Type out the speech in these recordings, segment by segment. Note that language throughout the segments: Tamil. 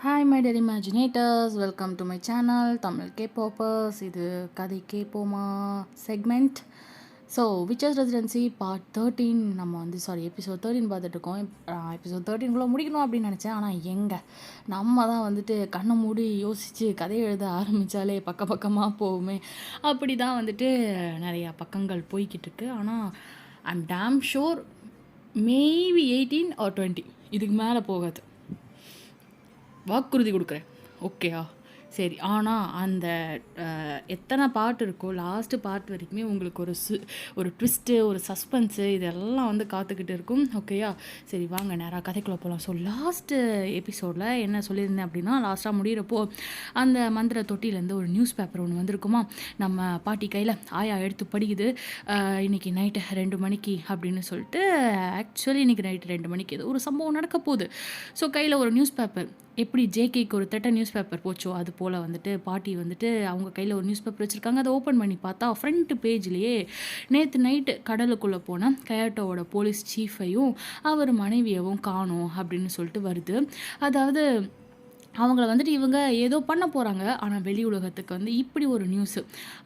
Hi my dear imaginators, welcome to my channel Tamil K poppers. இது கதை கேட்போமா segment. So witchers residency part 13 நம்ம வந்து எபிசோட் 13 பார்த்துட்ருக்கோம். எபிசோட் 13 முடிக்கணும் அப்படின்னு நினச்சேன். ஆனால் எங்கே நம்ம தான் வந்துட்டு கண்ணை மூடி யோசித்து கதை எழுத ஆரம்பித்தாலே பக்கமாக போகுமே. அப்படி தான் வந்துட்டு நிறையா பக்கங்கள் போய்கிட்டு இருக்கு. ஆனால் I'm damn sure maybe 18 or 20 இதுக்கு மேலே போகாது, வாக்குறுதி கொடுக்குறேன். ஓகேயா? சரி. ஆனால் அந்த எத்தனை பார்ட் இருக்கோ லாஸ்ட்டு பார்ட் வரைக்குமே உங்களுக்கு ஒரு ட்விஸ்ட்டு, ஒரு சஸ்பென்ஸு இதெல்லாம் வந்து காத்துக்கிட்டு இருக்கும். ஓகேயா? சரி, வாங்க நேராக கதைக்குள்ளே போகலாம். ஸோ லாஸ்ட்டு எபிசோடில் என்ன சொல்லியிருந்தேன் அப்படின்னா, லாஸ்ட்டாக முடிகிறப்போ அந்த மந்திர தொட்டிலேருந்து ஒரு நியூஸ் பேப்பர் ஒன்று வந்திருக்குமா. நம்ம பாட்டி கையில் ஆயா எடுத்து படிக்குது. இன்றைக்கி நைட்டு 2 மணிக்கு அப்படின்னு சொல்லிட்டு. ஆக்சுவலி இன்றைக்கி நைட்டு 2 மணிக்கு ஏதோ ஒரு சம்பவம் நடக்க போகுது. ஸோ கையில் ஒரு நியூஸ் பேப்பர், எப்படி ஜேகேக்கு ஒரு நியூஸ் பேப்பர் போச்சோ அது போல் வந்துட்டு பாட்டி வந்துட்டு அவங்க கையில் ஒரு நியூஸ் பேப்பர் வச்சுருக்காங்க. அதை ஓப்பன் பண்ணி பார்த்தா ஃப்ரண்ட் பேஜ்லேயே நேற்று நைட்டு கடலுக்குள்ளே போன கயாட்டோவோட போலீஸ் சீஃபையும் அவர் மனைவியவும் காணோம் அப்படின்னு சொல்லிட்டு வருது. அதாவது அவங்கள வந்துட்டு இவங்க ஏதோ பண்ண போகிறாங்க. ஆனால் வெளி உலகத்துக்கு வந்து இப்படி ஒரு நியூஸு.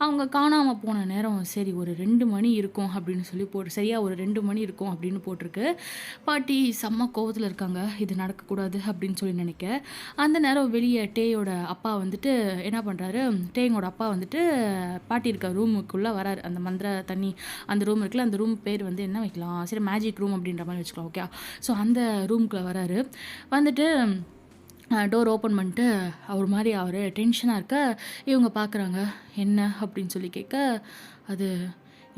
அவங்க காணாமல் போன நேரம் சரி ஒரு 2 மணி இருக்கும் அப்படின்னு சொல்லி சரியாக ஒரு 2 மணி இருக்கும் அப்படின்னு போட்டிருக்கு. பாட்டி செம்ம கோவத்தில் இருக்காங்க, இது நடக்கக்கூடாது அப்படின்னு சொல்லி நினைக்க. அந்த நேரம் வெளியே டேயோட அப்பா வந்துட்டு என்ன பண்ணுறாரு, டேயோட அப்பா வந்துட்டு பாட்டி இருக்க ரூமுக்குள்ளே வராரு. அந்த மந்திர தண்ணி அந்த ரூம் இருக்குல்ல, அந்த ரூம் பேர் வந்து என்ன வைக்கலாம், சரி மேஜிக் ரூம் அப்படின்ற மாதிரி வச்சுக்கலாம். ஓகே. ஸோ அந்த ரூமுக்குள்ளே வராரு. வந்துட்டு டோர் ஓப்பன் பண்ணிட்டு அவர் டென்ஷனாக இருக்க இவங்க பார்க்குறாங்க. என்ன அப்படின்னு சொல்லி கேட்க, அது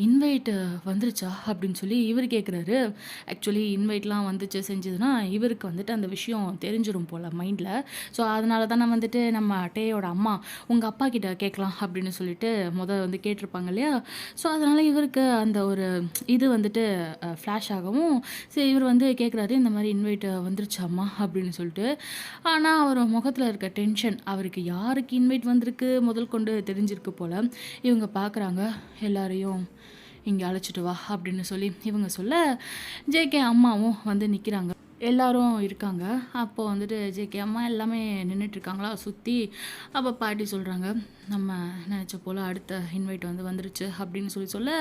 இன்வைட்டு வந்துருச்சா அப்படின்னு சொல்லி இவர் கேட்குறாரு. ஆக்சுவலி இன்வைட்லாம் வந்துச்சு செஞ்சதுன்னா இவருக்கு வந்துட்டு அந்த விஷயம் தெரிஞ்சிடும் போல் மைண்டில். ஸோ அதனால தானே வந்துட்டு நம்ம டேயோட அம்மா உங்கள் அப்பா கிட்ட கேட்கலாம் அப்படின்னு சொல்லிட்டு வந்து கேட்டிருப்பாங்க இல்லையா. ஸோ அதனால் இவருக்கு அந்த ஒரு இது வந்துட்டு ஃப்ளாஷ் ஆகவும் சரி இவர் வந்து கேட்குறாரு, இந்த மாதிரி இன்வைட்டு வந்துருச்சாம்மா அப்படின்னு சொல்லிட்டு. ஆனால் அவர் முகத்தில் இருக்க டென்ஷன், அவருக்கு யாருக்கு இன்வைட் வந்திருக்கு முதல் கொண்டு தெரிஞ்சிருக்கு போல். இவங்க பார்க்குறாங்க, எல்லாரையும் இங்கே அழைச்சிட்டு வா அப்படின்னு சொல்லி இவங்க சொல்ல ஜேகே அம்மாவும் வந்து நிற்கிறாங்க. எல்லாரும் இருக்காங்க. அப்போது வந்துட்டு ஜேகே அம்மா எல்லாமே நின்றுட்டுருக்காங்களா சுற்றி. அப்போ பாட்டி சொல்கிறாங்க, நம்ம நினச்ச போல் அடுத்த இன்வைட் வந்துருச்சு அப்படின்னு சொல்ல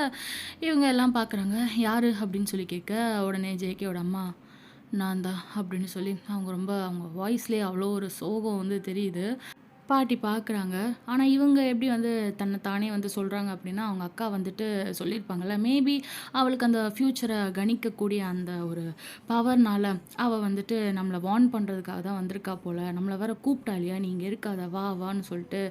இவங்க எல்லாம் பார்க்குறாங்க. யார் அப்படின்னு சொல்லி கேட்க உடனே ஜேகேயோட அம்மா, நான் தான் அப்படின்னு சொல்லி அவங்க வாய்ஸ்லேயே அவ்வளோ ஒரு சோகம் வந்து தெரியுது. பாட்டி பார்க்குறாங்க. ஆனால் இவங்க எப்படி தன்னை தானே சொல்கிறாங்க அப்படின்னா, அவங்க அக்கா வந்துட்டு சொல்லியிருப்பாங்கள்ல, மேபி அவளுக்கு அந்த ஃப்யூச்சரை கணிக்கக்கூடிய அந்த ஒரு பவர்னால் அவள் வந்துட்டு நம்மளை வார்ன் பண்ணுறதுக்காக தான் வந்திருக்கா போல். நம்மளை வேற கூப்பிட்டா இல்லையா, நீங்கள் இருக்காத வா வான்னு சொல்லிட்டு.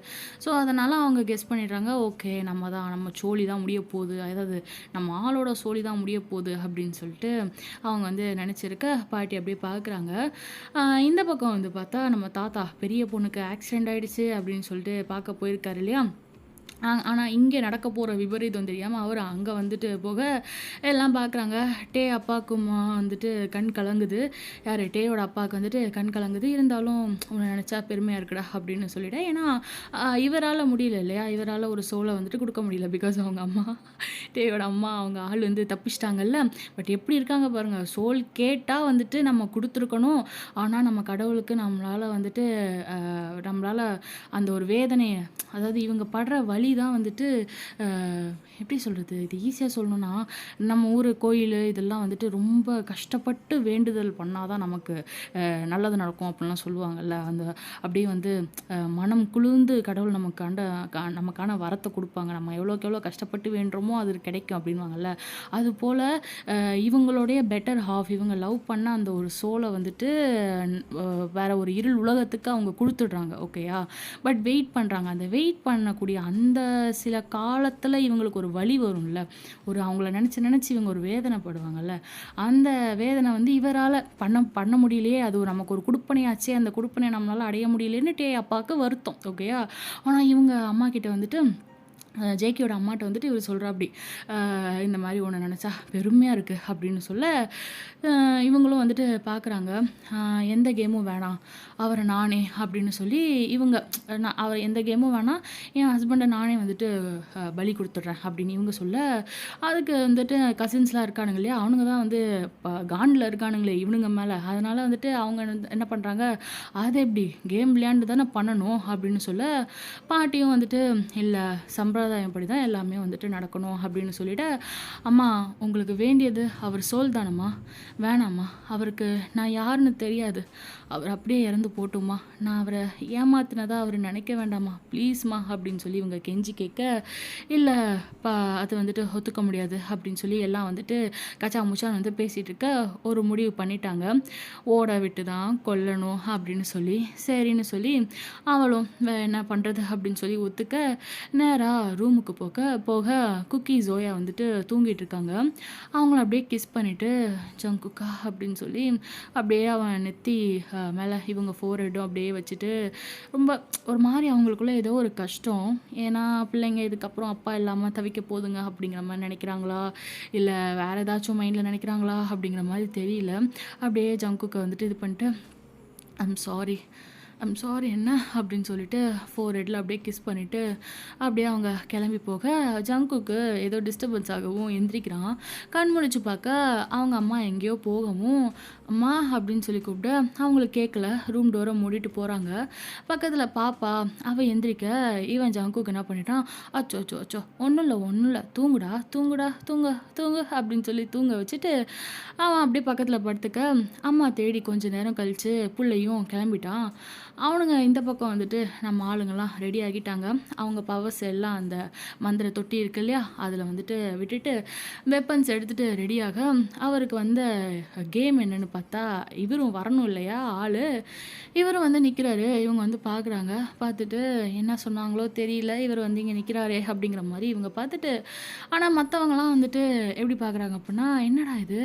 ஸோ அதனால் அவங்க கெஸ் பண்ணிடுறாங்க, ஓகே நம்ம சோழி தான் முடிய போகுது, அதாவது நம்ம ஆளோட சோழி தான் முடிய போகுது அப்படின்னு சொல்லிட்டு அவங்க நினச்சிருக்க. பாட்டி அப்படியே பார்க்குறாங்க. இந்த பக்கம் பார்த்தா நம்ம தாத்தா பெரிய பொண்ணுக்கு ஆக்சிடெண்ட் ஆகிடுச்சு அப்படின்னு சொல்லிட்டு பார்க்க போயிருக்காரு இல்லையா. ஆனால் இங்கே நடக்க போகிற விபரீதம் தெரியாமல் அவர் அங்கே வந்துட்டு போக எல்லாம் பார்க்குறாங்க. டே அப்பாவுக்குமா வந்துட்டு கண் கலங்குது. யார் டேயோட அப்பாவுக்கு வந்துட்டு கண் கலங்குது. இருந்தாலும் உன்னை நினச்சா பெருமையாக இருக்குடா அப்படின்னு சொல்லிவிட்டேன். ஏன்னா இவரால் முடியல இல்லையா, இவரால் ஒரு சோலை வந்துட்டு கொடுக்க முடியல. பிகாஸ் அவங்க அம்மா டேயோட அம்மா அவங்க ஆள் தப்பிச்சிட்டாங்கல்ல. பட் எப்படி இருக்காங்க பாருங்கள், சோல் கேட்டால் வந்துட்டு நம்ம கொடுத்துருக்கணும். ஆனால் நம்ம கடவுளுக்கு நம்மளால் அந்த ஒரு வேதனையை, அதாவது இவங்க படுற வழி தான் வந்துட்டு எப்படி சொல்கிறது, இது ஈஸியாக சொல்லணும்னா நம்ம ஊர் கோயில் இதெல்லாம் வந்துட்டு ரொம்ப கஷ்டப்பட்டு வேண்டுதல் பண்ணால் தான் நமக்கு நல்லது நடக்கும் அப்படின்லாம் சொல்லுவாங்கள்ல. அந்த அப்படியே மனம் குளிர்ந்து கடவுள் நமக்கான வரத்தை கொடுப்பாங்க. நம்ம எவ்வளோக்கு எவ்வளோ கஷ்டப்பட்டு வேண்டுறோமோ அது கிடைக்கும் அப்படின்வாங்கள்ல. அதுபோல் இவங்களுடைய பெட்டர் ஹாஃப், இவங்க லவ் பண்ண அந்த ஒரு சோலை வந்துட்டு வேற ஒரு இருள் உலகத்துக்கு அவங்க கொடுத்துடுறாங்க. ஓகேயா? பட் வெயிட் பண்ணுறாங்க. அந்த வெயிட் பண்ணக்கூடிய அந்த சில காலத்தில் இவங்களுக்கு ஒரு வலி வரும்ல, ஒரு அவங்கள நினச்சி இவங்க ஒரு வேதனைப்படுவாங்கல்ல. அந்த வேதனை இவரால் பண்ண முடியலையே, அது நமக்கு ஒரு குடுப்பனையாச்சே, அந்த குடுப்பனை நம்மளால் அடைய முடியலன்னு டே அப்பாவுக்கு வருத்தம். ஓகேயா? ஆனால் இவங்க அம்மா கிட்ட ஜேகேயோட அம்மாட்ட வந்துட்டு இவர் சொல்கிறாப்படி, இந்த மாதிரி உன்னை நினச்சா பெருமையாக இருக்குது அப்படின்னு சொல்ல, இவங்களும் வந்துட்டு பார்க்குறாங்க. எந்த கேமும் வேணாம், அவரை நானே அப்படின்னு சொல்லி இவங்க, நான் அவர் எந்த கேமும் வேணாம், என் ஹஸ்பண்டை நானே வந்துட்டு பலி கொடுத்துட்றேன் அப்படின்னு இவங்க சொல்ல, அதுக்கு வந்துட்டு கசின்ஸ்லாம் இருக்கானுங்க இல்லையா, அவனுங்க தான் வந்து காண்டில் இருக்கானுங்களே இவனுங்க மேலே. அதனால் வந்துட்டு அவங்க என்ன பண்ணுறாங்க, அது எப்படி கேம் விளையாண்டு தானே பண்ணணும் அப்படின்னு சொல்ல, பாட்டியும் வந்துட்டு இல்லை சம்பிரதாயப்படி தான் எல்லாமே வந்துட்டு நடக்கணும் அப்படின்னு சொல்லிட்டு, அம்மா உங்களுக்கு வேண்டியது அவர் சோல் தானம்மா, வேணாம்மா அவருக்கு நான் யாருன்னு தெரியாது, அவர் அப்படியே இறந்து போட்டுமா, நான் அவரை ஏமாத்தினதா அவர் நினைக்க வேண்டாமா ப்ளீஸ்மா அப்படின்னு சொல்லி இவங்க கெஞ்சி கேட்க, இல்லை அது வந்துட்டு ஒத்துக்க முடியாது அப்படின்னு சொல்லி எல்லாம் வந்துட்டு கச்சா முச்சான் வந்து பேசிகிட்டு இருக்க ஒரு முடிவு பண்ணிட்டாங்க. ஓட விட்டு தான் கொல்லணும் அப்படின்னு சொல்லி, சரின்னு சொல்லி அவளும் என்ன பண்ணுறது அப்படின்னு சொல்லி ஒத்துக்க, நேராக ரூமுக்கு போக குக்கி ஜோயா வந்துட்டு தூங்கிட்டு இருக்காங்க. அவங்கள அப்படியே கிஸ் பண்ணிவிட்டு ஜங்குக்கா அப்படின்னு சொல்லி அப்படியே அவன் நெத்தி மேலே இவங்க ஃபோர்ஹெட்டும் அப்படியே வச்சுட்டு, ரொம்ப ஒரு மாதிரி அவங்களுக்குள்ள ஏதோ ஒரு கஷ்டம். ஏன்னா பிள்ளைங்க இதுக்கப்புறம் அப்பா இல்லாமல் தவிக்க போதுங்க அப்படிங்கிற மாதிரி நினைக்கிறாங்களா, இல்லை வேறு ஏதாச்சும் மைண்டில் நினைக்கிறாங்களா அப்படிங்கிற மாதிரி தெரியல. அப்படியே ஜங்குக்கை வந்துட்டு இது பண்ணிட்டு, ஐம் சாரி என்ன அப்படின்னு சொல்லிட்டு ஃபோர்ஹெட்டில் அப்படியே கிஸ் பண்ணிவிட்டு அப்படியே அவங்க கிளம்பி போக, ஜங்குக்கு ஏதோ டிஸ்டர்பன்ஸ் ஆகவும் எந்திரிக்கிறான். கண் முழிச்சு பார்க்க அவங்க அம்மா எங்கேயோ போகவும், அம்மா அப்படின்னு சொல்லி கூப்பிட்டு அவங்களுக்கு கேட்கல, ரூம் டோரை மூடிட்டு போகிறாங்க. பக்கத்தில் பாப்பா அவள் எந்திரிக்க இவன் ஜங்குக்கு என்ன பண்ணிட்டான், அச்சோ அச்சோ அச்சோ ஒன்றும் இல்லை தூங்குடா தூங்குடா தூங்கு தூங்கு அப்படின்னு சொல்லி தூங்க வச்சுட்டு அவன் அப்படியே பக்கத்தில் படுத்துக்க, அம்மா தேடி கொஞ்சம் நேரம் கழித்து பிள்ளையும் கிளம்பிட்டான். அவனுங்க இந்த பக்கம் வந்துட்டு நம்ம ஆளுங்கள்லாம் ரெடி ஆகிட்டாங்க. அவங்க பவர்ஸ் எல்லாம் அந்த மந்திர தொட்டி இருக்கு இல்லையா, அதில் வந்துட்டு விட்டுட்டு வெப்பன்ஸ் எடுத்துகிட்டு ரெடியாக, அவருக்கு வந்த கேம் என்னென்னு பார்த்தா இவரும் வரணும் இல்லையா ஆள், இவரும் வந்து நிற்கிறாரு. இவங்க வந்து பார்க்குறாங்க, பார்த்துட்டு என்ன சொன்னாங்களோ தெரியல, இவர் வந்து இங்கே நிற்கிறாரே அப்படிங்கிற மாதிரி இவங்க பார்த்துட்டு, ஆனால் மற்றவங்களாம் வந்துட்டு எப்படி பார்க்குறாங்க அப்படின்னா, என்னடா இது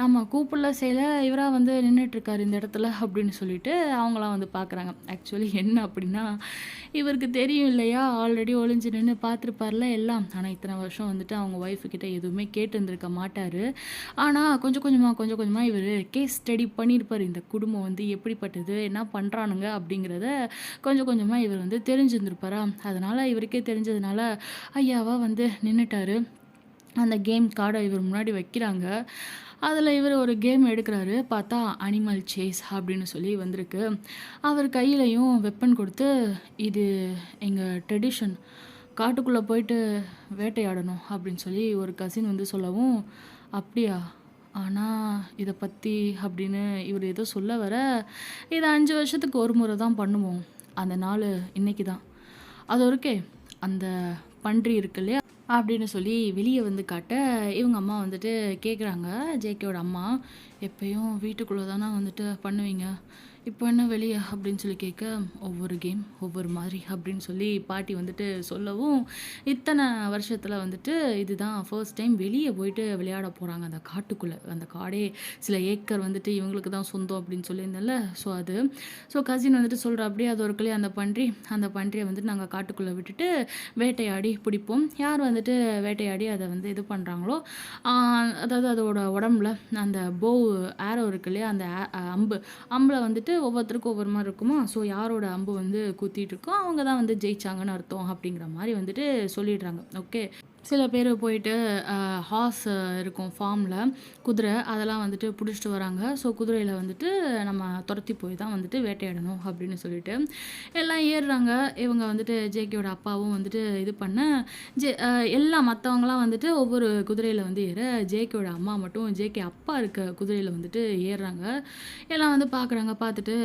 நம்ம கூப்பிடல செய்யல, இவராக வந்து நின்றுட்டுருக்காரு இந்த இடத்துல அப்படின்னு சொல்லிட்டு அவங்களாம் வந்து பார்க்குறாங்க. ஆக்சுவலி என்ன அப்படின்னா, இவருக்கு தெரியும் இல்லையா, ஆல்ரெடி ஒளிஞ்சு நின்று பார்த்துருப்பார்ல எல்லாம். ஆனால் இத்தனை வருஷம் வந்துட்டு அவங்க ஒய்ஃபுக்கிட்ட எதுவுமே கேட்டு இருந்திருக்க மாட்டார். ஆனால் கொஞ்சம் கொஞ்சமாக இவர் கேஸ் ஸ்டடி பண்ணியிருப்பார். இந்த குடும்பம் வந்து எப்படிப்பட்டது, என்ன பண்ணுறானுங்க அப்படிங்கிறத கொஞ்சம் கொஞ்சமாக இவர் வந்து தெரிஞ்சிருந்திருப்பாரா. அதனால் இவருக்கே தெரிஞ்சதுனால ஐயாவா வந்து நின்றுட்டாரு. அந்த கேம் கார்டை இவர் முன்னாடி வைக்கிறாங்க. அதில் இவர் ஒரு கேம் எடுக்கிறாரு. பார்த்தா அனிமல் சேஸ் அப்படின்னு சொல்லி வந்திருக்கு. அவர் கையிலையும் வெப்பன் கொடுத்து, இது எங்கள் ட்ரெடிஷன், காட்டுக்குள்ளே போயிட்டு வேட்டையாடணும் அப்படின்னு சொல்லி ஒரு கசின் வந்து சொல்லவும், அப்படியா ஆனால் இதை பற்றி அப்படின்னு இவர் ஏதோ சொல்ல வர, இதை 5 வருஷத்துக்கு ஒரு முறை தான் பண்ணுவோம், அந்த நாள் இன்னைக்கு தான், அது ஒருக்கே அந்த பன்றி இருக்கு இல்லையா அப்படின்னு சொல்லி வெளியே வந்து காட்ட, இவங்க அம்மா வந்துட்டு கேட்குறாங்க, ஜேகேயோட அம்மா, எப்பயும் வீட்டுக்குள்ளே தானே வந்துட்டு பண்ணுவீங்க, இப்போ என்ன வெளியே அப்படின்னு சொல்லி கேட்க, ஒவ்வொரு கேம் ஒவ்வொரு மாதிரி அப்படின்னு சொல்லி பாட்டி வந்துட்டு சொல்லவும், இத்தனை வருஷத்தில் வந்துட்டு இதுதான் ஃபர்ஸ்ட் டைம் வெளியே போயிட்டு விளையாட போகிறாங்க அந்த காட்டுக்குள்ளே. அந்த காடே சில ஏக்கர் வந்துட்டு இவங்களுக்கு தான் சொந்தம் அப்படின்னு சொல்லியிருந்தேன்ல, ஸோ அது கசின் வந்துட்டு சொல்கிற அப்படியே அது ஒரு கிளி அந்த பன்றியை வந்துட்டு நாங்கள் காட்டுக்குள்ளே விட்டுட்டு வேட்டையாடி பிடிப்போம். யார் வந்துட்டு வேட்டையாடி அதை வந்து இது பண்ணுறாங்களோ, அதாவது அதோட உடம்புல அந்த போ ஆரோ இருக்கு இல்லையா, அந்த அம்பில் வந்துட்டு ஒவ்வொருத்தருக்கும் ஒவ்வொரு மாதிரி இருக்குமா, ஸோ யாரோட அம்பு வந்து குத்திட்டு இருக்கோ அவங்க தான் வந்து ஜெயிச்சாங்கன்னு அர்த்தம் அப்படிங்கிற மாதிரி வந்துட்டு சொல்லிடுறாங்க. ஓகே, சில பேர் போயிட்டு ஹார்ஸ் இருக்கும் ஃபார்மில், குதிரை அதெல்லாம் வந்துட்டு பிடிச்சிட்டு வராங்க. ஸோ குதிரையில் வந்துட்டு நம்ம துரத்தி போய் தான் வந்துட்டு வேட்டையாடணும் அப்படின்னு சொல்லிட்டு எல்லாம் ஏறுறாங்க. இவங்க வந்துட்டு ஜேகேயோட அப்பாவும் வந்துட்டு இது பண்ண, எல்லாம் மற்றவங்களாம் வந்துட்டு ஒவ்வொரு குதிரையில் வந்து ஏற, ஜேகேயோட அம்மா மட்டும் ஜேகே அப்பா இருக்க குதிரையில் வந்துட்டு ஏறுறாங்க. எல்லாம் வந்து பார்க்குறாங்க. பார்த்துட்டு,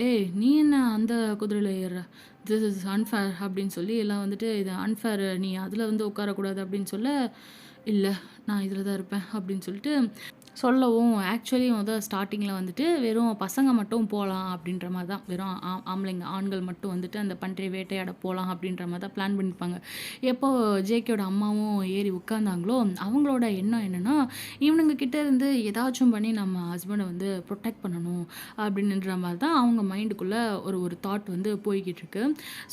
ஏய் நீ என்ன அந்த குதிரையில் ஏறுற, திஸ் இஸ் அன்ஃபேர் அப்படின்னு சொல்லி எல்லாம் வந்துட்டு, இது அன்ஃபேர், நீ அதில் வந்து உட்காரக்கூடாது அப்படின்னு சொல்ல, இல்லை நான் இதில் தான் இருப்பேன் அப்படின்னு சொல்லிட்டு சொல்லவும் ஆக்சுவலி ஸ்டார்ட்டிங்கில வந்துட்டு வெறும் பசங்க மட்டும் போலாம் அப்படின்ற மாரி தான். வெறும் ஆம்பளைங்க, ஆண்கள் மட்டும் வந்துட்டு அந்த பன்றிய வேட்டையாட போலாம் அப்படின்ற மாரி தான் பிளான் பண்ணியிருப்பாங்க. எப்போ ஜேகேயோட அம்மாவும் ஏறி உட்கார்ந்தாங்களோ, அவங்களோட எண்ணம் என்னன்னா, இவனுங்க கிட்ட இருந்து ஏதாச்சும் பண்ணி நம்ம ஹஸ்பண்ட புரொடெக்ட் பண்ணணும் அப்படின்ற மாரி தான் அவங்க மைண்டுக்குள்ள ஒரு ஒரு தாட் போய்க்கிட்டு இருக்கு.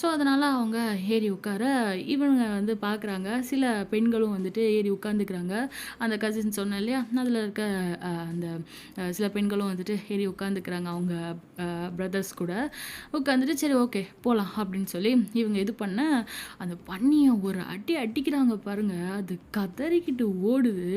ஸோ, அதனால அவங்க ஏறி உட்கார, இவனுங்க பார்க்குறாங்க. சில பெண்களும் ஏறி உட்காந்துக்கிறாங்க. அந்த கசின் சொன்னேன் இல்லையா? அதில இருக்க அந்த சில பெண்களும் ஏறி உட்காந்துக்கிறாங்க அவங்க பிரதர்ஸ் கூட. உட்காந்துட்டு சரி ஓகே போலாம் அப்படின்னு சொல்லி இவங்க இது பண்ண, அந்த பன்னிய ஒரு அடி அடிக்கிறாங்க பாருங்க. அது கதறிக்கிட்டு ஓடுது.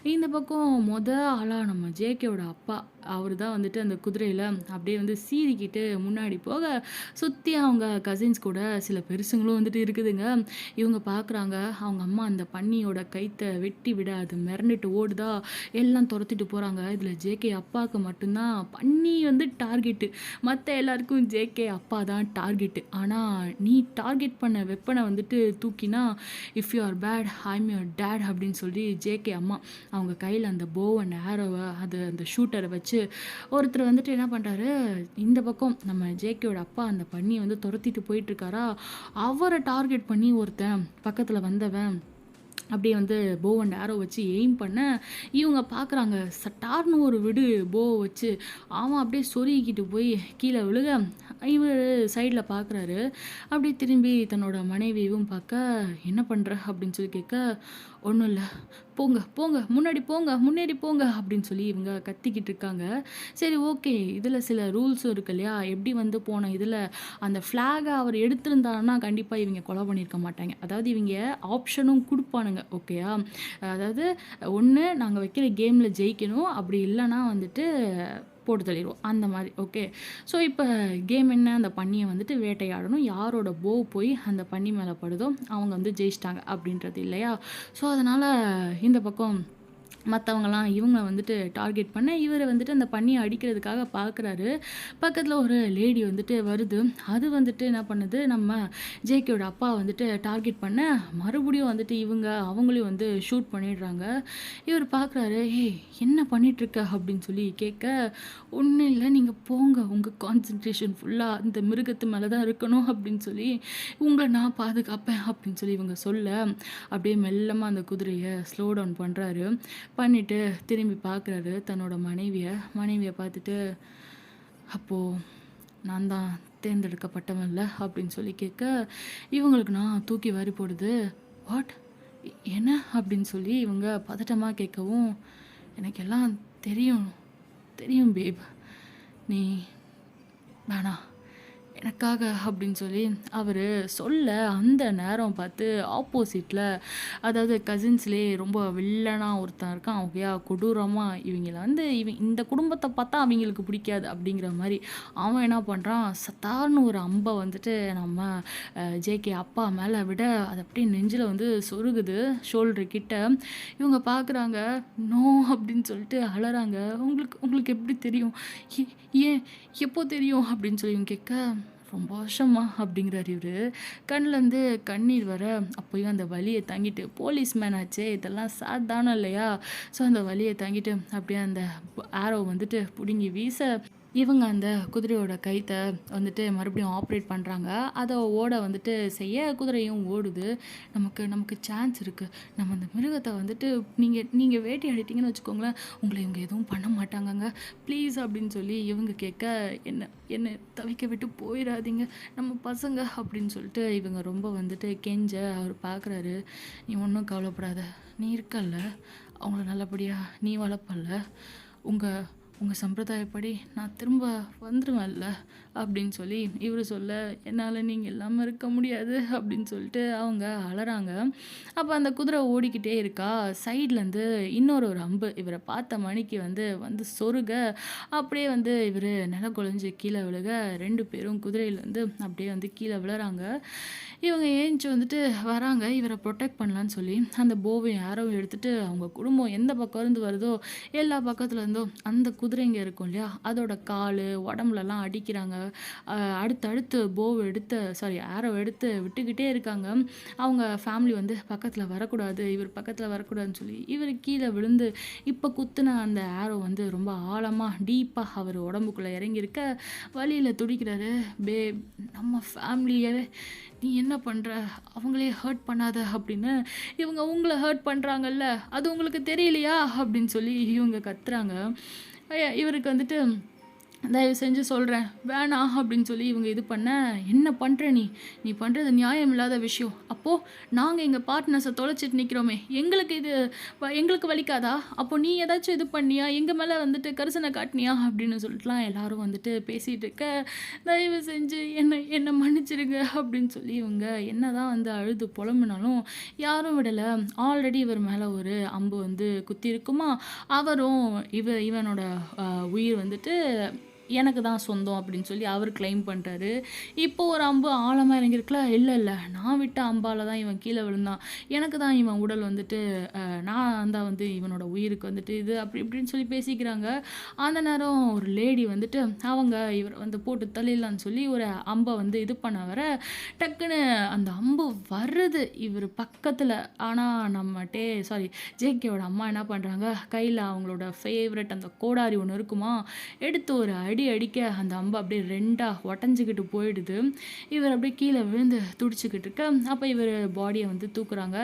இந்த பக்கம் ஆளா நம்ம ஜேகேவோட அப்பா. அவரு தான் அந்த குதிரையில அப்படியே சீறிக்கிட்டு முன்னாடி போக, சுத்தி அவங்க கசின்ஸ் கூட சில பெருசுங்களும் இருக்குதுங்க. இவங்க பார்க்குறாங்க, அவங்க அம்மா அந்த பன்னியோட கயித்த வெட்டி விட அது மிரண்டுட்டு ஓடுதா, எல்லாம் தொரத்திட்டு போறாங்க. இதில ஜேகே அப்பாவுக்கு மட்டும் தான் பன்னி டார்கெட்டு. மத்த எல்லாருக்கும் ஜேகே அப்பா தான் டார்கெட்டு. ஆனா, நீ டார்கெட் பண்ண வெப்பன தூக்கினா, if you are bad I am your dad அப்படின்னு சொல்லி ஜேகே அம்மா அவங்க கையில அந்த போ அண்ட் ஆரோவ அந்த ஷூட்டர வச்சு ஒருத்தர் என்ன பண்றாரு, இந்த பக்கம் நம்ம ஜேகேயோட அப்பா அந்த பன்னிய தொரத்திட்டு போயிட்டுருக்காரா, அவர டார்கெட் பண்ணி ஒருத்தன் பக்கத்துல வந்தவன் அப்படியே போ அண்ட் ஆரோ வச்சு எய்ம் பண்ண, இவங்க பார்க்குறாங்க. சட்டார்னு ஒரு விடு போவ வச்சு, அவன் அப்படியே சொருகிக்கிட்டு போய் கீழ விழுக, இவரு சைடுல பார்க்குறாரு. அப்படியே திரும்பி தன்னோட மனைவியவும் பார்க்க, "என்ன பண்ற?" அப்படின்னு சொல்லி கேட்க, "ஒண்ணும் இல்ல. போங்க, போங்க. முன்னாடி போங்க, முன்னேறி போங்க." அப்படின்னு சொல்லி இவங்க கத்திக்கிட்டு இருக்காங்க. சரி ஓகே. இதில சில ரூல்ஸும் இருக்கு இல்லையா? எப்படி போன இதில அந்த ஃப்ளாக அவர் எடுத்திருந்தாருன்னா, கண்டிப்பா இவங்க கொலை பண்ணியிருக்க மாட்டாங்க. அதாவது இவங்க ஆப்ஷனும் குடுப்பானுங்க. ஓகேயா? அதாவது ஒண்ணு நாங்க வைக்கிற கேம்ல ஜெயிக்கணும். அப்படி இல்லன்னா போட்டு தள்ளிருவோம். அந்த மாரி. ஓகே. ஸோ இப்ப கேம் என்ன? அந்த பன்னிய வேட்டையாடணும். யாரோட போ போய் அந்த பன்னி மேல படுதோ, அவங்க ஜெயிச்சிட்டாங்க அப்படின்றது இல்லையா? ஸோ அதனால இந்த பக்கம் மத்தவங்கலாம் இவங்க டார்கெட் பண்ண, இவரு அந்த பன்னிய அடிக்கிறதுக்காக பார்க்குறாரு. பக்கத்துல ஒரு லேடி வருது. அது என்ன பண்ணுது, நம்ம ஜேகேயோட அப்பா டார்கெட் பண்ண, மறுபடியும் இவங்க அவங்களையும் ஷூட் பண்ணிடுறாங்க. இவரு பார்க்குறாரு, "ஏய் என்ன பண்ணிட்டுருக்க?" அப்படின்னு சொல்லி கேட்க, "ஒண்ணும் இல்ல. நீங்க போங்க. உங்க கான்சன்ட்ரேஷன் ஃபுல்லா இந்த மிருகத்து மேல தான் இருக்கணும்." அப்படின்னு சொல்லி, "உங்கள நான் பாதுகாப்பேன்." அப்படின்னு சொல்லி இவங்க சொல்ல, அப்படியே மெல்லமா அந்த குதிரைய ஸ்லோ டவுன் பண்றாரு. பண்ணிட்டு திரும்பி பார்க்குறாரு தன்னோட மனைவிய பார்த்துட்டு, "அப்போ நான் தான் தேர்ந்தெடுக்கப்பட்டவன்ல?" அப்படின்னு சொல்லி கேட்க, இவங்களுக்கு நான் தூக்கி வாரி போடுது. "வாட்? என்ன?" அப்படின்னு சொல்லி இவங்க பதட்டமா கேட்கவும், "எனக்கு எல்லாம் தெரியும் தெரியும் பேப். நீ வேணாம் எனக்காக." அப்படின்னு சொல்லி அவரு சொல்ல, அந்த நேரம் பார்த்து ஆப்போசிட்ல, அதாவது கசின்ஸ்லேயே ரொம்ப வில்லனா ஒருத்தன் இருக்கான். ஓகேயா? கொடூரமா இவங்கள இந்த குடும்பத்த பார்த்தா அவங்களுக்கு பிடிக்காது அப்படிங்கிற மாரி அவன் என்ன பண்றான், சட்டார்னு ஒரு அம்ப நம்ம ஜேகே அப்பா மேல விட, அது அப்படியே நெஞ்சில சொருகுது ஷோல்டர் கிட்ட. இவங்க பார்க்குறாங்க. "நோ" அப்படின்னு சொல்லிட்டு அழறாங்க. "உங்களுக்கு உங்களுக்கு எப்படி தெரியும்? ஏ ஏன்? எப்போ தெரியும்?" அப்படின்னு சொல்லி இவங்க கேட்க, "ரொம்ப வருஷமா" அப்படிங்கிறாரு இவரு. கண்லேருந்து கண்ணீர் வர, அப்பயும் அந்த வலிய தாங்கிட்டு, போலீஸ் மேன் ஆச்சே இதெல்லாம் சாதாரணம் இல்லையா? ஸோ அந்த வலிய தாங்கிட்டு அப்படியே அந்த ஆரோ புடுங்கி வீச, இவங்க அந்த குதிரையோட கயித்த மறுபடியும் ஆப்ரேட் பண்றாங்க. அத ஓட செய்ய குதிரையும் ஓடுது. நமக்கு நமக்கு சான்ஸ் இருக்கு. நம்ம அந்த மிருகத்த நீங்க நீங்க வேட்டையாடிட்டீங்கன்னு வச்சுக்கோங்களேன், உங்கள இவங்க எதுவும் பண்ண மாட்டாங்கங்க. ப்ளீஸ் அப்படின்னு சொல்லி இவங்க கேட்க, "என்ன என்ன தவிக்க விட்டு போயிறாதீங்க. நம்ம பசங்க." அப்படின்னு சொல்லிட்டு இவங்க ரொம்ப கெஞ்ச, அவர் பார்க்குறாரு. "நீ ஒண்ணும் கவலைப்படாத. நீ இருக்கல்ல. அவங்கள நல்லபடியா நீ வளர்ப்பல்ல. உங்க உங்க சம்பிரதாயப்படி நான் திரும்ப வந்துருவேன்ல." அப்படின்னு சொல்லி இவரு சொல்ல, "என்னால நீங்க இல்லாம இருக்க முடியாது." அப்படின்னு சொல்லிட்டு அவங்க அழறாங்க. அப்ப அந்த குதிரை ஓடிக்கிட்டே இருக்கா. சைட்லேருந்து இன்னொரு அம்பு இவர பார்த்த மணிக்கு சொருக, அப்படியே இவரு நிலகுலஞ்சு கீழ விழுக, 2 பேரும் குதிரையிலேருந்து அப்படியே கீழ விழறாங்க. இவங்க ஏந்திச்சு வராங்க. இவர புரொடெக்ட் பண்ணலான்னு சொல்லி அந்த போவையும் ஆரோவையும் எடுத்துட்டு அவங்க குடும்பம் எந்த பக்கம் இருந்து வருதோ எல்லா பக்கத்துல இருந்தும் அந்த குதிரைங்க இருக்கும் இல்லையா? அதோட காலு, உடம்புலலாம் அடிக்கிறாங்க. அடுத்தடுத்து போவ எடுத்து ஆரோ எடுத்து விட்டுக்கிட்டே இருக்காங்க. அவங்க ஃபேமிலி வந்து பக்கத்துல வரக்கூடாது, இவர் பக்கத்துல வரக்கூடாதுன்னு சொல்லி, இவரு கீழ விழுந்து இப்ப குத்துன அந்த ஆரோ வந்து ரொம்ப ஆழமா, டீப்பா அவர் உடம்புக்குள்ள இறங்கியிருக்க, வலியில துடிக்கிறாரு. "பேப், நம்ம ஃபேமிலியவே நீ என்ன பண்ற? அவங்களே ஹர்ட் பண்ணாத" அப்படின்னு. இவங்க "உங்கள ஹர்ட் பண்றாங்கல்ல, அது உங்களுக்கு தெரியலையா?" அப்படின்னு சொல்லி இவங்க கத்துறாங்க. இவருக்கு வந்துட்டு "தயவு செஞ்சு சொல்றேன், வேணாம்" அப்படின்னு சொல்லி இவங்க இது பண்ண, "என்ன பண்ற நீ? நீ பண்றது நியாயம் இல்லாத விஷயம். அப்போ நாங்க எங்க பார்ட்னர்ஸ தொலைச்சிட்டு நிக்கிறோமே, எங்களுக்கு இது எங்களுக்கு வலிக்காதா? அப்போ நீ ஏதாச்சும் இது பண்ணியா? எங்க மேல வந்துட்டு கரிசனை காட்டினியா?" அப்படின்னு சொல்லிட்டுலாம் எல்லாரும் வந்துட்டு பேசிட்டு இருக்க, "தயவு செஞ்சு என்ன என்ன மன்னிச்சிடுங்க" அப்படின்னு சொல்லி இவங்க என்னதான் வந்து அழுது புலம்புனாலும் யாரும் விடல. ஆல்ரெடி இவர் மேல ஒரு அம்பு வந்து குத்தியிருக்குமா, அவரும் இவனோட உயிர் வந்துட்டு எனக்கு தான் சொந்தம் அப்படின்னு சொல்லி அவர் கிளைம் பண்ணிட்டாரு. இப்போ ஒரு அம்பு ஆழமா இறங்கியிருக்குல, "இல்ல, இல்ல, நான் விட்ட அம்பால தான் இவன் கீழ விழுந்தான். எனக்கு தான் இவன் உடல் வந்துட்டு நான் தான் வந்து இவனோட உயிருக்கு வந்துட்டு இது" அப்படி இப்படின்னு சொல்லி பேசிக்கிறாங்க. அந்த நேரம் ஒரு லேடி வந்துட்டு அவங்க இவர வந்து போட்டு தள்ளிடலான்னு சொல்லி ஒரு அம்ப வந்து இது பண்ண வர, டக்குன்னு அந்த அம்பு வருது இவரு பக்கத்துல. ஆனா ஜேகேவோட அம்மா என்ன பண்றாங்க, கையில அவங்களோட ஃபேவரைட் அந்த கோடாரி ஒண்ணு இருக்குமா, எடுத்து ஒரு அடி அடிக்க அந்த அம்பு அப்படியே 2ஆ உடஞ்சுக்கிட்டு போயிடுது. இவர் அப்படியே கீழ விழுந்து துடிச்சுக்கிட்டு இருக்க, அப்ப இவரு பாடிய வந்து தூக்குறாங்க.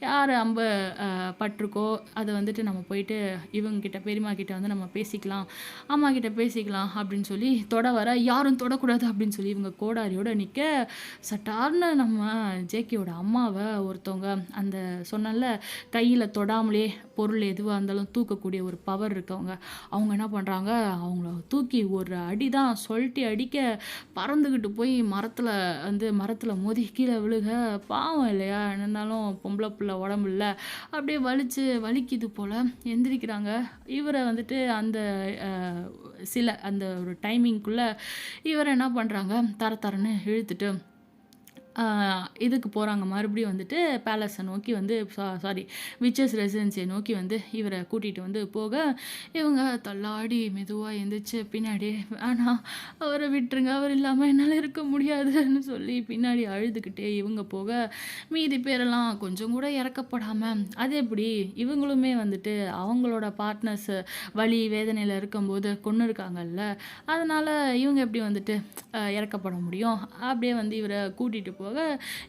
யார் அம்பு பட்டிருக்கோ அத வந்துட்டு நம்ம போயிட்டு இவங்ககிட்ட பெரியம்மா கிட்ட வந்து நம்ம பேசிக்கலாம், அம்மா கிட்ட பேசிக்கலாம் அப்படின்னு சொல்லி தொட வர, யாரும் தொடக்கூடாது அப்படின்னு சொல்லி இவங்க கோடாரியோட நிக்க, சட்டார்னு நம்ம ஜேகேயோட அம்மாவ ஒருத்தவங்க அந்த சொன்னேன்ல, கையில தொடாமலே பொருள் எதுவா இருந்தாலும் தூக்கக்கூடிய ஒரு பவர் இருக்கவங்க, அவங்க என்ன பண்றாங்க, அவங்கள தூக்கி ஒரு அடி தான் சொல்ட்டி அடிக்க, பறந்துக்கிட்டு போய் மரத்துல மோதி கீழ விழுக, பாவம் இல்லையா? இருந்தாலும் பொம்பள புள்ள உடம்புல அப்படியே வலிக்குது போல. எந்திரிக்கிறாங்க. இவர வந்துட்டு அந்த அ அந்த ஒரு டைமிங்க்குள்ள இவர என்ன பண்றாங்க, தர தரன்னு இழுத்துட்டு இதுக்கு போறாங்க. மறுபடியும் வந்துட்டு பேலஸ நோக்கி வந்து விச்சஸ் ரெசிடென்சிய நோக்கி வந்து இவர கூட்டிட்டு வந்து போக, இவங்க தள்ளாடி மெதுவா எந்திரிச்சு பின்னாடி, "வேணாம், அவர விட்டுருங்க. அவர் இல்லாம என்னால இருக்க முடியாதுன்னு" சொல்லி பின்னாடி அழுதுகிட்டே இவங்க போக, மீதி பேரெல்லாம் கொஞ்சம் கூட இரக்கப்படாம, அது எப்படி இவங்களுமே வந்துட்டு அவங்களோட பார்ட்னர்ஸ் வலி, வேதனையில இருக்கும்போது கொன்னுருக்காங்கல்ல. அதனால இவங்க எப்படி வந்துட்டு இரக்கப்பட முடியும்? அப்படியே வந்து இவர கூட்டிட்டு போக,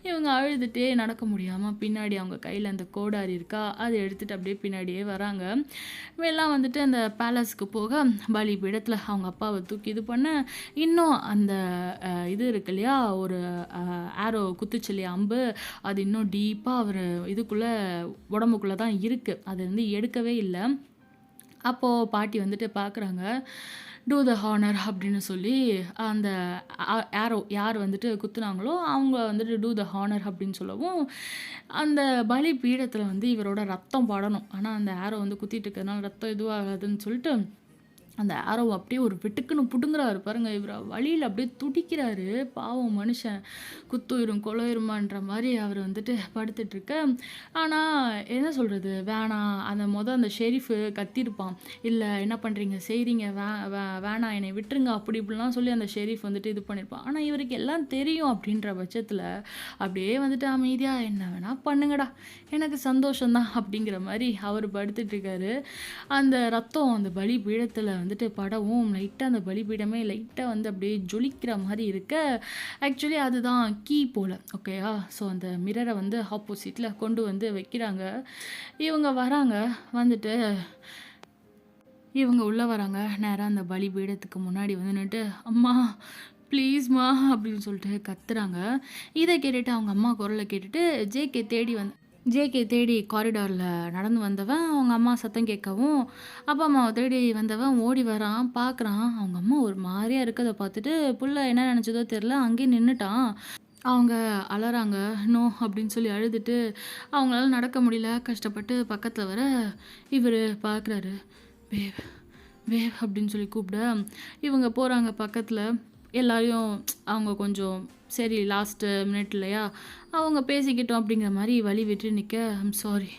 இவங்க அழுதுட்டே நடக்க முடியாம பின்னாடி அவங்க கையில அந்த கோடாரி இருக்கா, அத எடுத்துட்டு அப்படியே பின்னாடியே வராங்க. எல்லாம் வந்துட்டு அந்த பேலஸ்க்கு போக, பலிபீடத்துல அவங்க அப்பாவ தூக்கி இது பண்ண, இன்னும் அந்த இது இருக்கு இல்லையா, ஒரு ஆரோ குத்துச்சு இல்லையா அம்பு, அது இன்னும் டீப்பா அவரு இதுக்குள்ள உடம்புக்குள்ள தான் இருக்கு. அது வந்து எடுக்கவே இல்ல. அப்போ பாட்டி வந்துட்டு பார்க்குறாங்க. டூ த ஹானர் அப்படின்னு சொல்லி அந்த ஆரோ யார் வந்துட்டு குத்துனாங்களோ அவங்க வந்துட்டு டூ த ஹானர் அப்படின்னு சொல்லவும், அந்த பலி பீடத்துல வந்து இவரோட ரத்தம் படணும். ஆனா அந்த ஆரோ வந்து குத்திட்டு இருக்கிறதுனால ரத்தம் இதுவாகாதுன்னு சொல்லிட்டு அந்த ஆரோவ அப்படியே ஒரு வெட்டுக்குன்னு புடுங்குறாரு பாருங்க. இவரு வலியில அப்படியே துடிக்கிறாரு. பாவம் மனுஷன். குத்துயிரும், கொலையுருமான்ற மாரி அவரு வந்துட்டு படுத்துட்ருக்க. ஆனா, என்ன சொல்றது? வேணாம். அந்த ஷெரீஃபு கத்தியிருப்பான். "இல்ல என்ன பண்றீங்க? செய்றீங்க. வே வே வேணாம் என்னைய விட்டுருங்க." அப்படி இப்படிலாம் சொல்லி அந்த ஷெரீஃப் வந்துட்டு இது பண்ணியிருப்பான். ஆனா, இவருக்கு எல்லாம் தெரியும் அப்படின்ற பட்சத்தில, அப்படியே வந்துட்டு அமைதியா, "என்ன வேணா பண்ணுங்கடா. எனக்கு சந்தோஷம் தான்." அப்படிங்கிற மாரி அவரு படுத்துட்ருக்காரு. அந்த ரத்தம் அந்த பலி பீடத்துல வந்துட்டு படவும் லைட்டா அந்த பலிபீடமே லைட்டா வந்து அப்படியே ஜொலிக்கிற மாரி இருக்க, ஆக்சுவலி அதுதான் கீ போல. ஓகேயா? ஸோ அந்த மிரர வந்து ஆப்போசிட்ல கொண்டு வந்து வைக்கிறாங்க. இவங்க வராங்க. வந்துட்டு இவங்க உள்ள வராங்க. நேரா அந்த பலிபீடத்துக்கு முன்னாடி வந்து நின்னுட்டு, "அம்மா ப்ளீஸ்மா" அப்படின்னு சொல்லிட்டு கத்துறாங்க. இத கேட்டுட்டு அவங்க அம்மா குரல கேட்டுட்டு ஜேகே தேடி காரிடார்ல நடந்து வந்தவன், அவங்க அம்மா சத்தம் கேட்கவும், அப்பா அம்மாவ தேடி வந்தவன் ஓடி வரான், பார்க்குறான். அவங்க அம்மா ஒரு மாரியா இருக்கத பார்த்துட்டு, புள்ள என்ன நெனச்சதோ தெர்ல, அங்கேயே நின்னுட்டான். அவங்க அழறாங்க. "நோ" அப்படின்னு சொல்லி அழுதுட்டு, அவங்களால நடக்க முடியல. கஷ்டப்பட்டு பக்கத்துல வர, இவரு பார்க்குறாரு. "பேப், பேப்" அப்படின்னு சொல்லி கூப்பிட, இவங்க போறாங்க பக்கத்துல. எல்லாரையும் அவங்க கொஞ்சம் சரி லாஸ்ட்டு மினிட் இல்லையா, அவங்க பேசிக்கிட்டோம் அப்படிங்கிற மாரி வழி விட்டு நிக்க, "I'm sorry"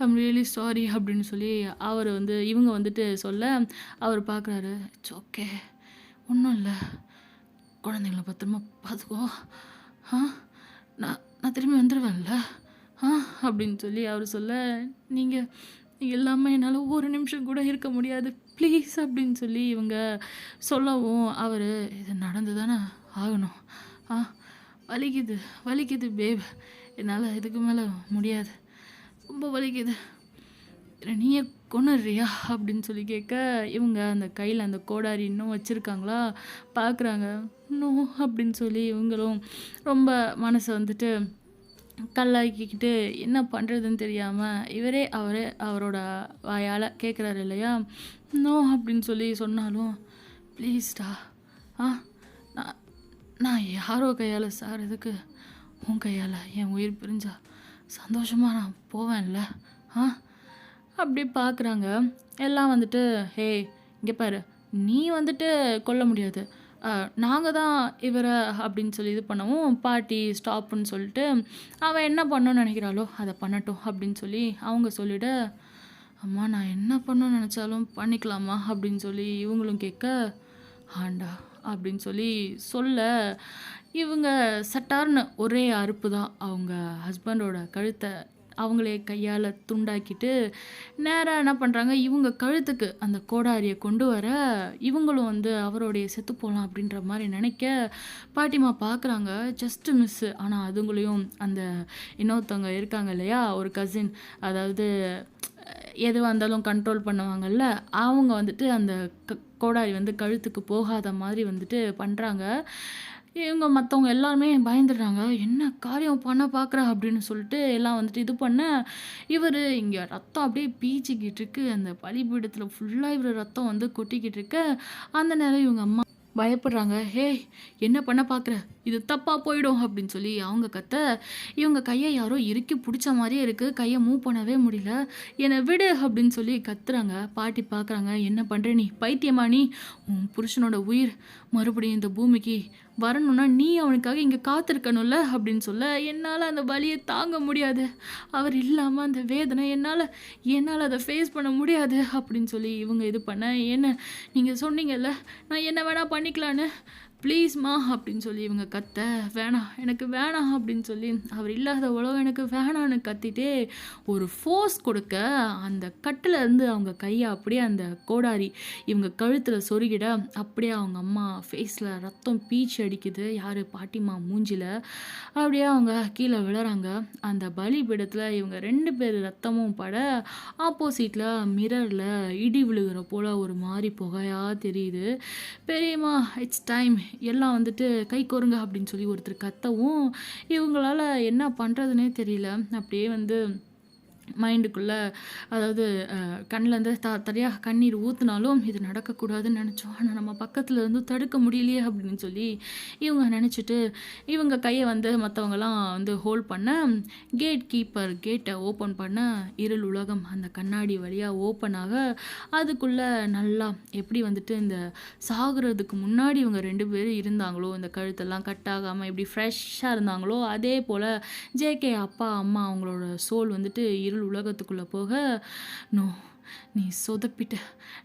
I'm really sorry அப்படின்னு சொல்லி அவர் வந்து இவங்க வந்துட்டு சொல்ல, அவர் பார்க்குறாரு. It's okay. ஒன்றும் இல்லை. குழந்தைங்கள பத்திரமா பார்த்துக்கோ. ஆ நான் நான் திரும்பி வந்துடுவேன்ல. ஆ அப்படின்னு சொல்லி அவர் சொல்ல, நீங்கள் இல்லாமல் என்னால் ஒரு நிமிஷம் கூட இருக்க முடியாது ப்ளீஸ் அப்படின்னு சொல்லி இவங்க சொல்லவும், அவர் இது நடந்து தானே ஆகணும். ஆ வலிக்குது வலிக்குது பேப், என்னால் இதுக்கு மேலே முடியாது, ரொம்ப வலிக்குது, நீயே கொன்னுடுறியா அப்படின்னு சொல்லி கேட்க, இவங்க அந்த கையில் அந்த கோடாரி இன்னும் வச்சுருக்காங்களா பார்க்குறாங்க. நோ அப்படின்னு சொல்லி இவங்களும் ரொம்ப மனசை வந்துட்டு கல்லாக்கிக்கிட்டு என்ன பண்ணுறதுன்னு தெரியாமல் அவரே அவரோட வாயால் கேட்குறாரு இல்லையா. நோ அப்படின்னு சொல்லி சொன்னாலும், ப்ளீஸ்டா, ஆ நான் நான் யாரோ கையால் சாகிறதுக்கு உன் கையால் என் உயிர் பிரிஞ்சா சந்தோஷமாக நான் போவேன்ல. ஆ அப்படி பார்க்குறாங்க எல்லாம் வந்துட்டு. ஹே இங்கே பாரு, நீ வந்துட்டு கொல்ல முடியாது, நாங்கள் தான் இவரை அப்படின்னு சொல்லி இது பண்ணவும், பாட்டி ஸ்டாப்புன்னு சொல்லிட்டு அவன் என்ன பண்ணணும்னு நினைக்கிறாளோ அதை பண்ணட்டும் அப்படின்னு சொல்லி அவங்க சொல்லிட, அம்மா நான் என்ன பண்ணணும்னு நினச்சாலும் பண்ணிக்கலாமா அப்படின்னு சொல்லி இவங்களும் கேட்க, ஆண்டா அப்படின்னு சொல்லி சொல்ல, இவங்க சட்டார்னு ஒரே அறுப்பு தான் அவங்க ஹஸ்பண்டோட கழுத்தை அவங்களே கையால் துண்டாக்கிட்டு நேராக என்ன பண்ணுறாங்க, இவங்க கழுத்துக்கு அந்த கோடாரியை கொண்டு வர, இவங்களும் வந்து அவருடைய செத்து போகலாம் அப்படின்ற மாதிரி நினைக்க, பாட்டிமா பார்க்குறாங்க ஜஸ்ட்டு மிஸ்ஸு. ஆனால் அதுங்களையும் அந்த இன்னொருத்தவங்க இருக்காங்க இல்லையா, ஒரு கசின், அதாவது எதுவாக இருந்தாலும் கண்ட்ரோல் பண்ணுவாங்கல்ல, அவங்க வந்துட்டு அந்த கோடாரி வந்து கழுத்துக்கு போகாத மாதிரி வந்துட்டு பண்ணுறாங்க. இவங்க மற்றவங்க எல்லாருமே பயந்துடுறாங்க. என்ன காரியம் பண்ண பார்க்குறா அப்படின்னு சொல்லிட்டு எல்லாம் வந்துட்டு இது பண்ண, இவர் இங்கே ரத்தம் அப்படியே பீச்சிக்கிட்டு இருக்கு. அந்த பலிபீடத்தில் ஃபுல்லாக இவர் ரத்தம் வந்து கொட்டிக்கிட்டு இருக்கு. அந்த நேரம் இவங்க அம்மா பயப்படுறாங்க. ஹே என்ன பண்ண பார்க்குற, இது தப்பாக போயிடும் அப்படின்னு சொல்லி அவங்க கத்த, இவங்க கையை யாரோ இறுக்கி பிடிச்ச மாதிரியே இருக்குது, கையை மூவ் பண்ணவே முடியல, என்னை விடு அப்படின்னு சொல்லி கத்துறாங்க. பாட்டி பார்க்குறாங்க. என்ன பண்ணுற நீ, பைத்தியமா நீ, உன் புருஷனோட உயிர் மறுபடியும் இந்த பூமிக்கு வரணும்னா நீ அவனுக்காக இங்கே காத்திருக்கணும்ல அப்படின்னு சொல்ல, என்னால் அந்த வலியை தாங்க முடியாது, அவர் இல்லாமல் அந்த வேதனை என்னால் அதை ஃபேஸ் பண்ண முடியாது அப்படின்னு சொல்லி இவங்க இது பண்ண, என்ன நீங்கள் சொன்னீங்கல்ல நான் என்ன வேணால் பண்ணிக்கலான்னு, ப்ளீஸ்மா அப்படின்னு சொல்லி இவங்க கத்த, வேணாம் எனக்கு வேணாம் அப்படின்னு சொல்லி, அவர் இல்லாத உலகம் எனக்கு வேணான்னு கத்திட்டே ஒரு ஃபோர்ஸ் கொடுக்க, அந்த கட்டில் இருந்து அவங்க கையை அப்படியே அந்த கோடாரி இவங்க கழுத்தில் சொருகிட, அப்படியே அவங்க அம்மா ஃபேஸில் ரத்தம் பீச்சு அடிக்குது. யார், பாட்டிமா மூஞ்சில். அப்படியே அவங்க கீழே விழுறாங்க. அந்த பலிபீடத்தில் இவங்க 2 பேர் ரத்தமும் பட, ஆப்போசிட்டில் மிரரில் இடி விழுகிற போல் ஒரு மாதிரி புகையாக தெரியுது. பெரியம்மா இட்ஸ் டைம், எல்லாம் வந்துட்டு கை கோருங்க அப்படின்னு சொல்லி ஒருத்தர் கத்தவும், இவங்களால என்ன பண்ணுறதுனே தெரியல. அப்படியே வந்து மைண்டுக்குள்ளே, அதாவது கண்ணிலேருந்து தனியாக கண்ணீர் ஊற்றுனாலும் இது நடக்கக்கூடாதுன்னு நினச்சோம், ஆனால் நம்ம பக்கத்தில் இருந்து தடுக்க முடியலையே அப்படின்னு சொல்லி இவங்க நினச்சிட்டு இவங்க கையை வந்து மற்றவங்களாம் வந்து ஹோல்ட் பண்ண, கேட் கீப்பர் கேட்டை ஓப்பன் பண்ண, இருள் உலகம் அந்த கண்ணாடி வழியாக ஓப்பன் ஆக, அதுக்குள்ளே நல்லா எப்படி வந்துட்டு இந்த சாகுறதுக்கு முன்னாடி இவங்க 2 பேரும் இருந்தாங்களோ, இந்த கழுத்தெல்லாம் கட் ஆகாமல் எப்படி ஃப்ரெஷ்ஷாக இருந்தாங்களோ, அதே போல் ஜேகே அப்பா அம்மா அவங்களோட சோல் வந்துட்டு இருள் உலகத்துக்குள்ளே போக, நோ நீ சொதப்பிட்ட,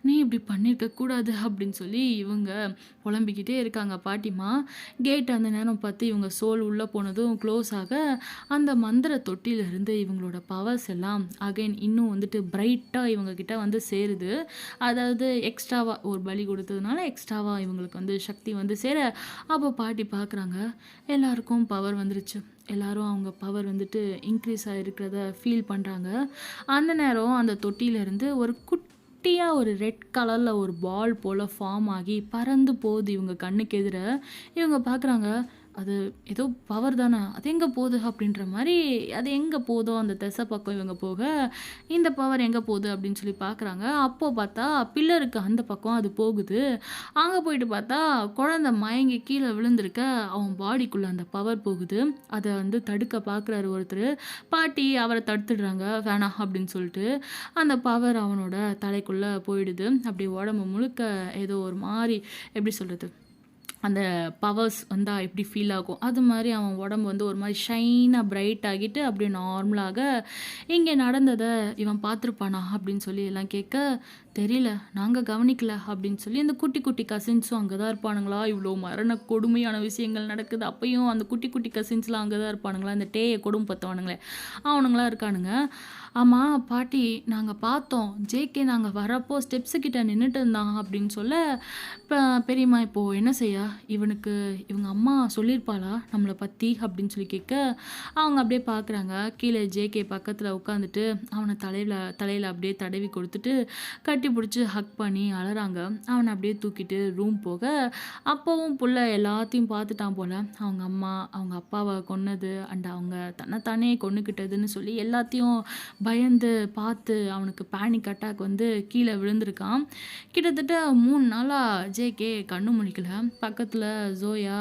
நீ இப்படி பண்ணியிருக்க கூடாது அப்படின்னு சொல்லி இவங்க புலம்பிக்கிட்டே இருக்காங்க. பாட்டிமா கேட் அந்த நேரம் பார்த்து இவங்க சோல் உள்ளே போனதும் க்ளோஸ் ஆக, அந்த மந்திர தொட்டிலிருந்து இவங்களோட பவர்ஸ் எல்லாம் அகைன் இன்னும் வந்துட்டு பிரைட்டாக இவங்கக்கிட்ட வந்து சேருது. அதாவது எக்ஸ்ட்ராவாக ஒரு பலி கொடுத்ததுனால எக்ஸ்ட்ராவாக இவங்களுக்கு வந்து சக்தி வந்து சேர, அப்போ பாட்டி பார்க்குறாங்க எல்லாருக்கும் பவர் வந்துருச்சு, எல்லாரும் அவங்க பவர் வந்துட்டு இன்க்ரீஸ் ஆகிருக்கிறத ஃபீல் பண்ணுறாங்க. அந்த நேரம் அந்த தொட்டியிலேருந்து ஒரு குட்டியாக ஒரு ரெட் கலரில் ஒரு பால் போல் ஃபார்ம் ஆகி பறந்து போகுது இவங்க கண்ணுக்கு எதிர. இவங்க பார்க்குறாங்க, அது ஏதோ பவர் தானே, அது எங்கே போகுது அப்படின்ற மாதிரி, அது எங்கே போதோ அந்த திசை பக்கம் இவங்க போக, இந்த பவர் எங்கே போகுது அப்படின்னு சொல்லி பார்க்குறாங்க. அப்போது பார்த்தா பில்லருக்கு அந்த பக்கம் அது போகுது. அங்கே போயிட்டு பார்த்தா குழந்தை மயங்கி கீழே விழுந்திருக்க, அவன் பாடிக்குள்ளே அந்த பவர் போகுது. அதை வந்து தடுக்க பார்க்குறாரு ஒருத்தர். பாட்டி அவரை தடுத்துடுறாங்க, வேணாம் அப்படின்னு சொல்லிட்டு. அந்த பவர் அவனோட தலைக்குள்ளே போயிடுது. அப்படி உடம்பு முழுக்க ஏதோ ஒரு மாதிரி எப்படி சொல்கிறது, அந்த பவர்ஸ் வந்தா எப்படி ஃபீல் ஆகும்? அது மாரி அவன் உடம்பு வந்து ஒரு மாரி ஷைனா பிரைட் ஆகிட்டு அப்படியே நார்மலாக, "இங்கே நடந்தத இவன் பார்த்துருப்பானா?" அப்படின்னு சொல்லி எல்லாம் கேட்க, "தெரியல, நாங்க கவனிக்கல" அப்படின்னு சொல்லி அந்த குட்டி குட்டி கசின்ஸும் அங்க தான் இருப்பானுங்களா? இவ்ளோ மரண கொடுமையான விஷயங்கள் நடக்குது. அப்பயும் அந்த குட்டி குட்டி கசின்ஸ்லாம் அங்க தான் இருப்பானுங்களா? இந்த டேய கொடுமைப்படுத்துவானுங்களே, அவனுங்கலாம் இருக்கானுங்க. "ஆமா பாட்டி, நாங்க பார்த்தோம். ஜேகே நாங்க வரப்போ ஸ்டெப்ஸு கிட்ட நின்னுட்டு இருந்தான்" அப்படின்னு சொல்ல, இப்ப பெரியம்மா இப்போ என்ன செய்ய? இவனுக்கு இவங்க அம்மா சொல்லியிருப்பாளா நம்மள பத்தி? அப்படின்னு சொல்லி கேட்க, அவங்க அப்படியே பார்க்குறாங்க. கீழ ஜேகே பக்கத்துல உட்காந்துட்டு, அவன தலையில அப்படியே தடவி கொடுத்துட்டு, கட்டி புடிச்சு ஹக் பண்ணி அழறாங்க. அவன அப்படியே தூக்கிட்டு ரூம் போக, அப்பவும் புள்ள எல்லாத்தையும் பார்த்துட்டான் போல. அவங்க அம்மா, அவங்க அப்பாவ கொன்னது, அண்ட் அவங்க தன்னைத்தானே கொன்னுக்கிட்டதுன்னு சொல்லி எல்லாத்தையும் பயந்து பார்த்து அவனுக்கு பேனிக் அட்டாக் வந்து கீழ விழுந்திருக்கான். கிட்டத்தட்ட 3 நாளா ஜேகே கண்ணு முழிக்கல. பக்கத்துல ஜோயா,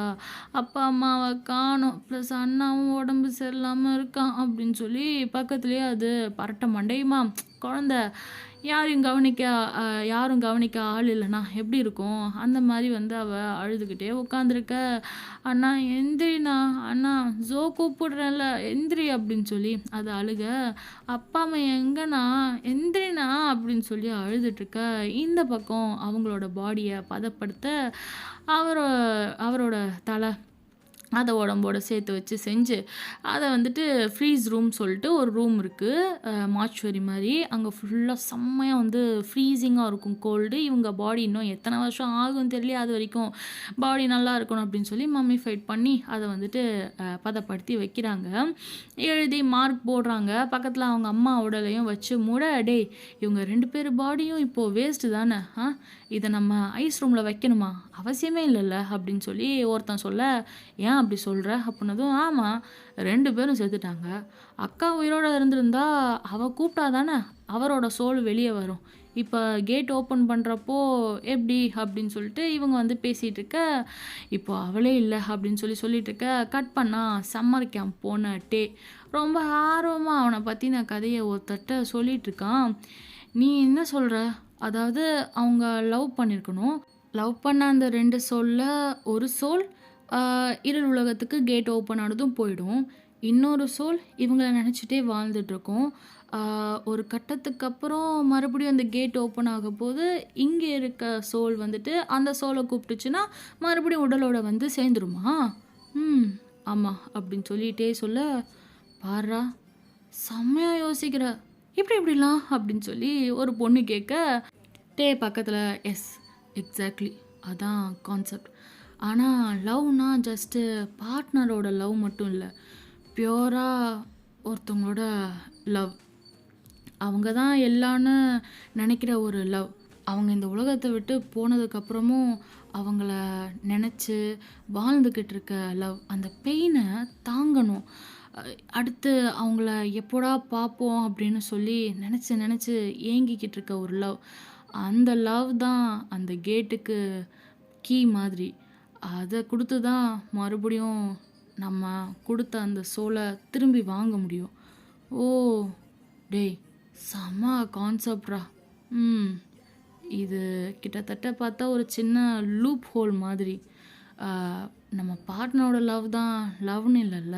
"அப்பா, அம்மாவ காணோம். ப்ளஸ் அண்ணாவும் உடம்பு சரியில்லாம இருக்கான்" அப்படின்னு சொல்லி பக்கத்துலயே அது பரட்ட மண்டையுமா, குழந்த அ யாரும் கவனிக்க ஆள் இல்லன்னா எப்படி இருக்கும்? அந்த மாரி வந்து அவ அழுதுகிட்டே உட்காந்துருக்க. "அண்ணா எந்திரிண்ணா, அண்ணா ஜோ கூப்பிடுறேன்ல எந்திரி" அப்படின்னு சொல்லி அது அழுக. "அப்பா, அம்மா எங்கண்ணா? எந்திரிண்ணா" அப்படின்னு சொல்லி அழுதுட்டுருக்க. இந்த பக்கம் அவங்களோட பாடிய பதப்படுத்த அவரோ அவரோட தல அத உடம்போட சேர்த்து வச்சு செஞ்சு, அத வந்துட்டு ஃப்ரீஸ் ரூம் சொல்லிட்டு ஒரு ரூம் இருக்கு. மார்ச்சுவரி மாரி. அங்க ஃபுல்லா செம்மையா வந்து ஃப்ரீசிங்கா இருக்கும் கோல்டு. இவங்க பாடி இன்னும் எத்தன வருஷம் ஆகும்னு தெரியலையே, அதுவரைக்கும் பாடி நல்லா இருக்கணும் அப்படின்னு சொல்லி மம்மிஃபைட் பண்ணி அத வந்துட்டு பதப்படுத்தி வைக்கிறாங்க. எழுதி மார்க் போடுறாங்க. பக்கத்துல அவங்க அம்மா உடலையும் வச்சு மூட, "டேய், இவங்க 2 பேர் பாடியும் இப்போ வேஸ்ட்டு தான? இத நம்ம ஐஸ் ரூம்ல வைக்கணுமா? அவசியமே இல்லல்ல" அப்படின்னு சொல்லி ஒருத்தன் சொல்ல, "ஏன் அப்படி சொல்ற?" அப்புட்னதும், "ஆமா, 2 பேரும் செத்துட்டாங்க. அக்கா உயிரோட இருந்திருந்தா, அவ கூப்பிட்டா தானே அவரோட சோல் வெளிய வரும். இப்ப கேட் ஓப்பன் பண்றப்போ எப்படி?" அப்படின்னு சொல்லிட்டு இவங்க வந்து பேசிட்டு இருக்க, இப்போ அவளே இல்ல அப்படின்னு சொல்லிட்டு இருக்க, கட் பண்ணா சம்மர் கேம்ப் போன டே. ரொம்ப ஆர்வமா அவன பத்தின கதைய ஒருத்தர்ட்ட சொல்லிட்டு இருக்கான். "நீ என்ன சொல்ற? அதாவது அவங்க லவ் பண்ணியிருக்கணும். லவ் பண்ண அந்த 2 சோல்ல ஒரு சோல் ஆ இருள் உலகத்துக்கு கேட் ஓப்பன் ஆனதும் போயிடும். இன்னொரு சோல் இவங்கள நெனச்சுட்டே வாழ்ந்துட்டுருக்கும். ஆ ஒரு கட்டத்துக்கு அப்புறம் மறுபடியும் அந்த கேட் ஓப்பன் ஆகப்போது, இங்க இருக்க சோல் வந்துட்டு அந்த சோல கூப்பிட்டுச்சுன்னா, மறுபடியும் உடலோட வந்து சேர்ந்துருமா?" "ம். ஆமா" அப்படின்னு சொல்லிட்டே சொல்ல, "பார்றா! செம்மையா யோசிக்கிற. இப்படிலாம்?" அப்படின்னு சொல்லி ஒரு பொண்ணு கேட்க, டே பக்கத்துல, "எஸ், எக்ஸாக்ட்லி. அதான் கான்செப்ட். ஆனா லவ்னா ஜஸ்ட்டு பார்ட்னரோட லவ் மட்டும் இல்ல. பியூரா ஒருத்தவங்களோட லவ். அவங்க தான் எல்லான்னு நெனைக்கிற ஒரு லவ். அவங்க இந்த உலகத்த விட்டு போனதுக்கப்புறமும் அவங்கள நெனச்சு வாழ்ந்துக்கிட்டு இருக்க லவ். அந்த பெயின தாங்கணும். அ அடுத்து அவங்கள எப்போடா பார்ப்போம் அப்படின்னு சொல்லி நெனச்சு ஏங்கிக்கிட்டு இருக்க ஒரு லவ். அந்த லவ் தான் அந்த கேட்டுக்கு கீ மாதிரி. அத குடுத்து தான் மறுபடியும் நம்ம குடுத்த அந்த சோல திரும்பி வாங்க முடியும்." "ஓ! டேய், செம கான்செப்ட்ரா. ம். இது கிட்டத்தட்ட பார்த்தா ஒரு சின்ன லூப் ஹோல் மாதிரி. ஆ நம்ம பார்ட்னரோட லவ் தான் லவ்ன்னு இல்லல்ல.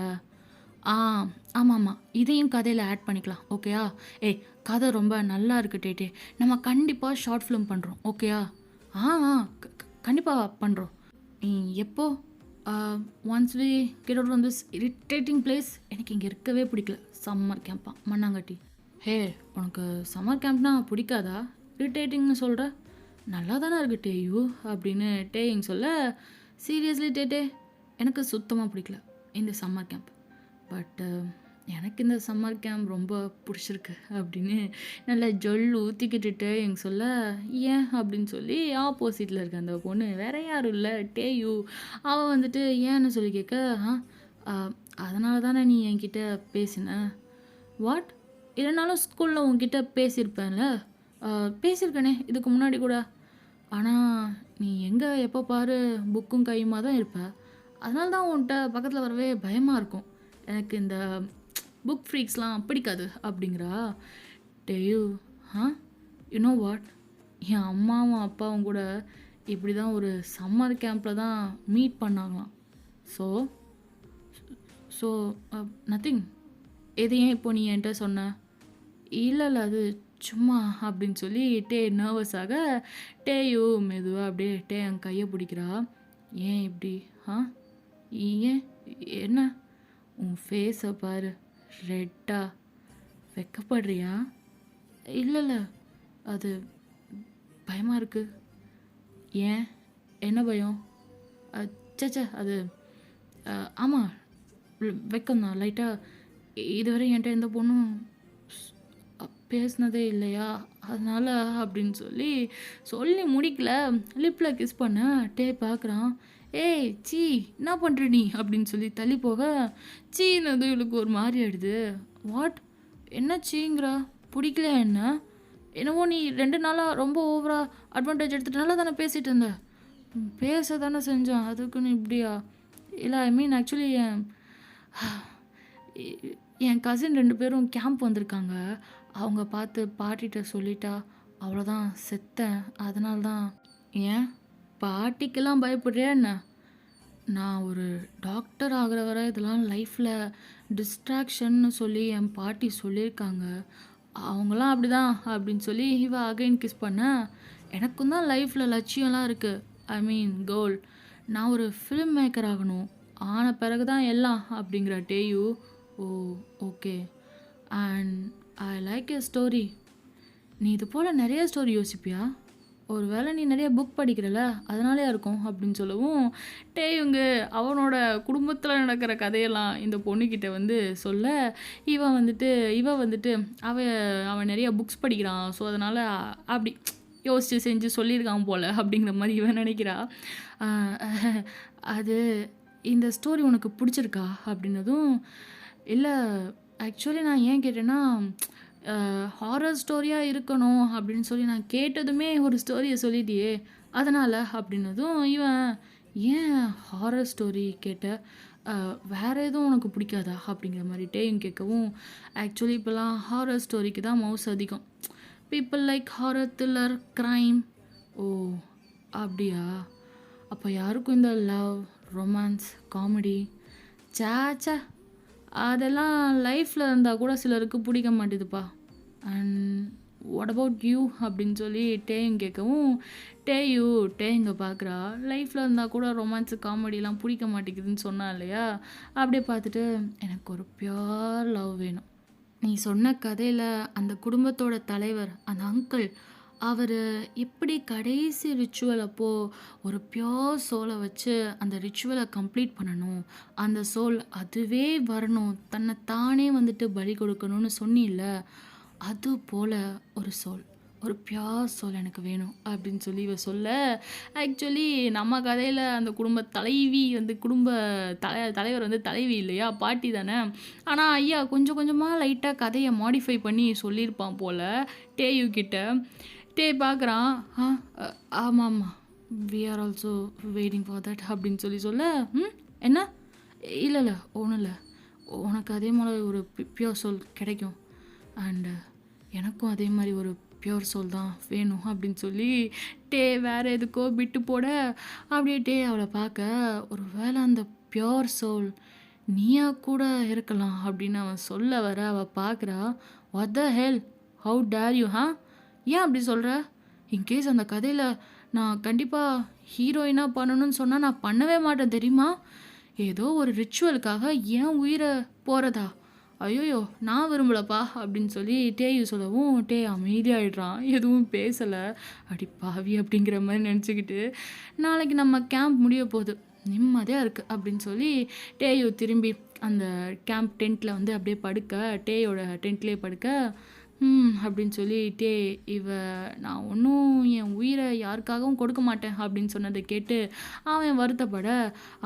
ஆ ஆமாமா. இதையும் கதையில ஆட் பண்ணிக்கலாம். ஓகேயா? ஏய், கதை ரொம்ப நல்லா இருக்கு டேட்டே. நம்ம கண்டிப்பா ஷார்ட் ஃபிலிம் பண்றோம். ஓகேயா?" "ஆ, ஆ. கண்டிப்பா பண்றோம்." எப்போ?" "Ah once we get out from this irritating place." எனக்கு இங்க இருக்கவே பிடிக்கல. சம்மர் கேம்பா மண்ணாங்கட்டி. "ஹே! உனக்கு சம்மர் கேம்ப்னா பிடிக்காதா? இரிட்டேட்டிங்ன்னு சொல்ற? நல்லா தானே இருக்கு டேயூ" அப்படின்னு டேயிங் சொல்ல, "சீரியஸ்லி டேட்டே, எனக்கு சுத்தமா பிடிக்கல இந்த சம்மர் கேம்ப். பட் எனக்கு இந்த சம்மர் கேம்ப் ரொம்ப பிடிச்சிருக்கு" அப்படின்னு நல்லா ஜொல் ஊற்றிக்கிட்டு டேயிங் சொல்ல, "ஏன்?" அப்படின்னு சொல்லி ஆப்போசிட்டில் இருக்க அந்த பொண்ணு, வேற யாரும் இல்லை டேயூ, அவள் வந்துட்டு ஏன்னு சொல்லி கேட்க, "ஆ அதனால தானே நீ என்கிட்ட பேசின." "வாட்? இல்லைனாலும் ஸ்கூலில் உன்கிட்ட பேசியிருப்பேன்ல." பேசியிருக்கேனே இதுக்கு முன்னாடி கூட. ஆனா நீ எங்கே எப்போ பாரு புக்கும் கையுமா தான் இருப்ப. அதனால தான் உன்கிட்ட பக்கத்தில் வரவே பயமாக இருக்கும். எனக்கு இந்த புக் ஃப்ரீக்ஸ்லாம் பிடிக்காது" அப்படிங்கிறா. "Daeyu, ah you know what? என் அம்மாவும் அப்பாவும் கூட இப்படி தான் ஒரு சம்மர் கேம்பில் தான் மீட் பண்ணாங்களாம். So so nothing. எது ஏன் இப்போ நீ என்கிட்ட சொன்ன? இல்லை அது சும்மா அப்படின்னு சொல்லி டே நர்வஸாக டேயோ மெதுவாக அப்படியே டே என் கையை பிடிக்கிறா. ஏன் இப்படி? ஆ ஏன் என்ன? உன் ஃபேஸை பாரு, ரெட்டா. வெக்கப்படுறியா? இல்லை அது பயமாக இருக்கு. ஏன்? என்ன பயம்? சச்சா அது ஆமாம் வெக்கம்தான் லைட்டாக. இதுவரை என்கிட்ட எந்த பொண்ணும் பேசினதே இல்லையா, அதனால் அப்படின்னு சொல்லி முடிக்கல. லிப்பில் கிஸ் பண்ண டே பார்க்குறான். ஏய் சீ என்ன பண்ணுற நீ அப்படின்னு சொல்லி தள்ளி போக சீனது இவளுக்கு ஒரு மாதிரி ஆயிடுது. வாட்? என்ன சீங்கிறா? பிடிக்கல என்ன? என்னவோ நீ 2 நாளாக ரொம்ப ஓவராக அட்வான்டேஜ் எடுத்துட்டனால தானே பேசிகிட்டு இருந்த. பேச தானே செஞ்சேன், அதுக்குன்னு இப்படியா? இல்லை ஐ மீன் ஆக்சுவலி என் கசின் 2 பேரும் கேம்ப் வந்திருக்காங்க. அவங்க பார்த்து பாட்டிகிட்ட சொல்லிட்டா அவ்வளோதான், செத்தேன். அதனால தான். ஏன் பாட்டிக்கெல்லாம் பயப்படுறியா என்ன? நான் ஒரு டாக்டர் ஆகிற வரை இதெல்லாம் லைஃப்பில் டிஸ்ட்ராக்ஷன்னு சொல்லி என் பாட்டி சொல்லியிருக்காங்க. அவங்களாம் அப்படி தான் அப்படின்னு சொல்லி இவ அகைன் கிஸ் பண்ண. எனக்கும் தான் லைஃப்பில் லட்சியம்லாம் இருக்குது. ஐ மீன் கோல். நான் ஒரு ஃபிலிம் மேக்கர் ஆகணும். ஆன பிறகு தான் எல்லாம் அப்படிங்கிற Daeyu. Oh okay. And I like a story. நீ இது போல் நிறைய ஸ்டோரி யோசிப்பியா? ஒரு வேளை நீ நிறைய புக் படிக்கிறல அதனாலே இருக்கும் அப்படின்னு சொல்லவும் டேயுங்க அவனோட குடும்பத்தில் நடக்கிற கதையெல்லாம் இந்த பொண்ணுக்கிட்ட சொல்ல இவ வந்துட்டு அவன் நிறைய புக்ஸ் படிக்கிறான். ஸோ அதனால் அப்படி யோசித்து செஞ்சு சொல்லியிருக்கான் போல் அப்படிங்கிற மாதிரி இவன் நினைக்கிறா. அது இந்த ஸ்டோரி உனக்கு பிடிச்சிருக்கா அப்படின்னதும், இல்லை ஆக்சுவலி நான் ஏன் கேட்டேன்னா ஹாரர் ஸ்டோரியாக இருக்கணும் அப்படின்னு சொல்லி நான் கேட்டதுமே ஒரு ஸ்டோரியை சொல்லிட்டியே அதனால் அப்படின்னதும் இவன், ஏன் ஹாரர் ஸ்டோரி கேட்ட? வேறு எதுவும் உனக்கு பிடிக்காதா அப்படிங்கிற மாதிரி டேயும் கேட்கவும், ஆக்சுவலி இப்போலாம் ஹாரர் ஸ்டோரிக்கு தான் மவுஸ் அதிகம். People like horror, thriller, crime. Oh அப்படியா? அப்போ யாருக்கும் இந்த லவ், ரொமான்ஸ், காமெடி சேச்சா அதெல்லாம் லைஃப்பில் இருந்தால் கூட சிலருக்கு பிடிக்க மாட்டேதுப்பா. அண்ட் வாட் அபவுட் யூ அப்படின்னு சொல்லி டேயும் கேட்கவும் டேயுங்க பார்க்குறா. லைஃப்பில் இருந்தால் கூட ரொமான்ஸு காமெடிலாம் பிடிக்க மாட்டேங்குதுன்னு சொன்னா இல்லையா, அப்படியே பார்த்துட்டு எனக்கு ஒரு பியோர் லவ் வேணும். நீ சொன்ன கதையில் அந்த குடும்பத்தோட தலைவர் அந்த அங்கிள் அவர் எப்படி கடைசி ரிச்சுவல் அப்போது ஒரு பியோர் சோலை வச்சு அந்த ரிச்சுவலை கம்ப்ளீட் பண்ணணும், அந்த சோல் அதுவே வரணும், தன்னை தானே பலி கொடுக்கணும்னு சொன்னில்ல, அது போல் ஒரு சோல், ஒரு பியோர் சோல் எனக்கு வேணும் அப்படின்னு சொல்லி இவ சொல்ல, ஆக்சுவலி நம்ம கதையில் அந்த குடும்ப தலைவி குடும்ப தலைவர் தலைவி இல்லையா, பாட்டி தானே. ஆனால் ஐயா கொஞ்சம் கொஞ்சமாக லைட்டாக கதையை மாடிஃபை பண்ணி சொல்லியிருப்பான் போல் டேயு கிட்ட. டே பார்க்குறான். ஆமாம் we are also waiting for that அப்படின்னு சொல்ல, என்ன? இல்லை ஒன்றும் இல்லை, உனக்கு அதே மாதிரி ஒரு பியோர் சோல் கிடைக்கும் அண்டு எனக்கும் அதே மாதிரி ஒரு பியோர் சோல் தான் வேணும் அப்படின்னு சொல்லி டே வேறு எதுக்கோ விட்டு போட, அப்படியே டே அவளை பார்க்க, ஒரு வேளை அந்த பியோர் சோல் நீயா கூட இருக்கலாம் அப்படின்னு அவன் சொல்ல வர அவள் பார்க்குறா. What the hell, how dare you ஏன் அப்படி சொல்கிற? இன்கேஸ் அந்த கதையில் நான் கண்டிப்பாக ஹீரோயினாக பண்ணணும்னு சொன்னால் நான் பண்ணவே மாட்டேன் தெரியுமா? ஏதோ ஒரு ரிச்சுவலுக்காக ஏன் உயிரை போகிறதா? ஐயோயோ நான் விரும்பலப்பா அப்படின்னு சொல்லி டேயு சொல்லவும் டே அமைதியாகிடுறான், எதுவும் பேசலை. அடி பாவி அப்படிங்கிற மாதிரி நினச்சிக்கிட்டு நாளைக்கு நம்ம கேம்ப் முடிய போகுது, நிம்மதியாக இருக்குது அப்படின்னு சொல்லி டேயு திரும்பி அந்த கேம்ப் டென்ட்டில் அப்படியே படுக்க, டேயோட டென்ட்லேயே படுக்க, அப்படின்னு சொல்லிட்டே நான் ஒன்றும் என் உயிரை யாருக்காகவும் கொடுக்க மாட்டேன் அப்படின்னு சொன்னதை கேட்டு அவன் வருத்தப்பட,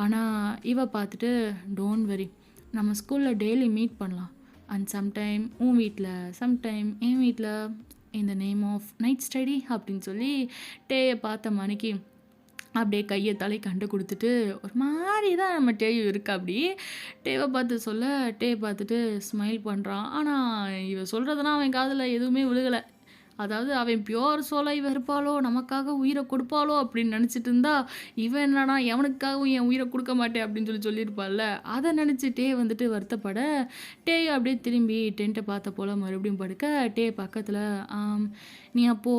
ஆனால் இவ பார்த்துட்டு டோன்ட் வெரி, நம்ம ஸ்கூலில் டெய்லி மீட் பண்ணலாம். அண்ட் சம்டைம் உன் வீட்டில், சம்டைம் என் வீட்டில், இந்த நேம் ஆஃப் நைட் ஸ்டடி அப்படின்னு சொல்லி டேயை பார்த்த மணிக்கு அப்படியே கையை தலை கண்டு கொடுத்துட்டு ஒரு மாதிரி தான் நம்ம டேயு இருக்கா. அப்படி டேவை பார்த்து சொல்ல டே பார்த்துட்டு ஸ்மைல் பண்ணுறான். ஆனால் இவ சொல்கிறதுலாம் அவன் காதில் எதுவுமே விழுகலை. அதாவது அவன் பியூர் சோலா இவ இருப்பாளோ! நமக்காக உயிர கொடுப்பாளோ! அப்படின்னு நெனச்சுட்டு இருந்தா, இவன் என்னன்னா எவனுக்காகவும் என் உயிர குடுக்க மாட்டேன் அப்படின்னு சொல்லியிருப்பாள்ல. அத நெனச்சு டே வந்துட்டு வருத்தப்பட, டேயும் அப்படியே திரும்பி டென்ட்ட பார்த்த போல மறுபடியும் படுக்க, டே பக்கத்துல, ஆம் "நீ அப்போ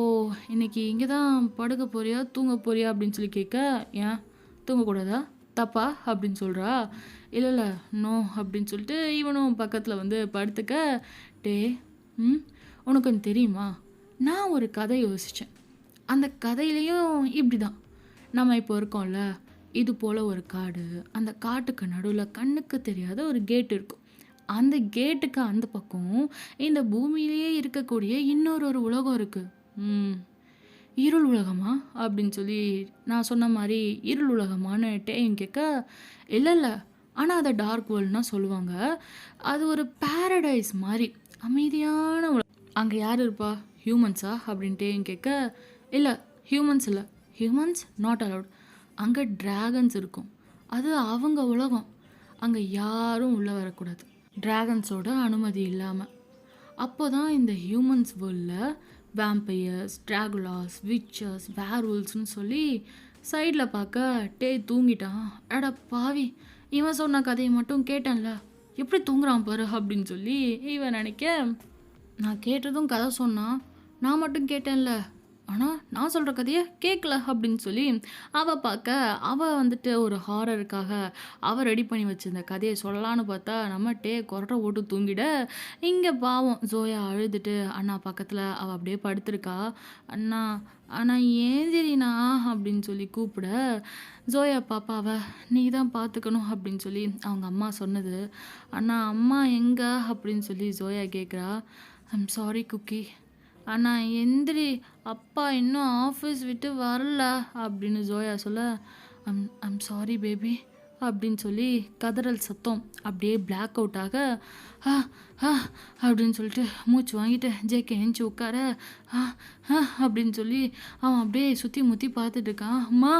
இன்னைக்கு இங்க தான் படுக்க போறியா? தூங்க போறியா?" அப்படின்னு கேட்க, "ஏன் தூங்கக்கூடாதா? தப்பா?" அப்படின்னு சொல்றா. "இல்ல, இல்ல. நோ" அப்படின்னு சொல்லிட்டு இவனும் பக்கத்துல வந்து படுத்துக்க, "டே, ம் உனக்கு ஒண்ணு தெரியுமா? நான் ஒரு கதை யோசிச்சேன். அந்த கதையிலயும் இப்படிதான். நம்ம இப்போ இருக்கோம்ல, இது போல ஒரு காடு. அந்த காட்டுக்கு நடுவுல கண்ணுக்கு தெரியாத ஒரு கேட் இருக்கும். அந்த கேட்டுக்கு அந்த பக்கம் இந்த பூமியிலேயே இருக்கக்கூடிய இன்னொரு உலகம் இருக்கு. ம். இருள் உலகமா? அப்படின்னு நான் சொன்ன மாரி இருள் உலகமான்னு டேயும் கேட்க, இல்ல, இல்ல. ஆனா அத டார்க் வேர்ல்டுன்னு தான் சொல்லுவாங்க. அது ஒரு பாரடைஸ் மாரி. அமைதியான அங்க யார் இருப்பா? ஹியூமன்ஸா? அப்படின்ட்டேயும் கேட்க, இல்ல ஹியூமன்ஸ் இல்ல. Humans not allowed. அங்க டிராகன்ஸ் இருக்கும். அது அவங்க உலகம். அங்க யாரும் உள்ள வரக்கூடாது. டிராகன்ஸோட அனுமதி இல்லாம. அப்போதான் இந்த ஹியூமன்ஸ் வேர்ல்டில் வேம்பயர்ஸ், டிராகுலாஸ், விச்சர்ஸ், வேர்வுல்ஸ்னு சைடில் பார்க்க டே தூங்கிட்டான். அட பாவி, இவன் சொன்ன கதையை மட்டும் கேட்டேன்ல, எப்படி தூங்குறான் பாரு அப்படின்னு இவன் நினைக்க, நான் கேட்டதும் கதை சொன்னான், நான் மட்டும் கேட்டேன்ல, ஆனால் நான் சொல்கிற கதையை கேட்கல அப்படின்னு அவள் பார்க்க, அவள் வந்துட்டு ஒரு ஹாரருக்காக அவள் ரெடி பண்ணி வச்சிருந்த கதையை சொல்லலான்னு பார்த்தா நம்ம டே கொரட்டை ஓட்டு தூங்கிட, இங்கே பாவம் ஜோயா அழுதுட்டு அண்ணா பக்கத்தில் அவள் அப்படியே படுத்திருக்கா. அண்ணா அண்ணா ஏந்திரிண்ணா அப்படின்னு கூப்பிட, ஜோயா பாப்பாவை நீ தான் பார்த்துக்கணும் அப்படின்னு அவங்க அம்மா சொன்னது. அண்ணா அம்மா எங்க அப்படின்னு ஜோயா கேட்குறா. ஐம் சாரி குக்கி, அண்ணா எந்திரி, அப்பா இன்னும் ஆஃபீஸ் விட்டு வரல அப்படின்னு ஜோயா சொல்ல, ஐம் சாரி பேபி அப்படின்னு கதறல் சத்தம் அப்படியே பிளாக் அவுட் ஆக, ஆ ஆ அப்படின்னு மூச்சு வாங்கிட்டு ஜேகே எஞ்சி உட்கார, ஆ ஆ அப்படின்னு அவன் அப்படியே சுற்றி முற்றி பார்த்துட்டு இருக்கான். அம்மா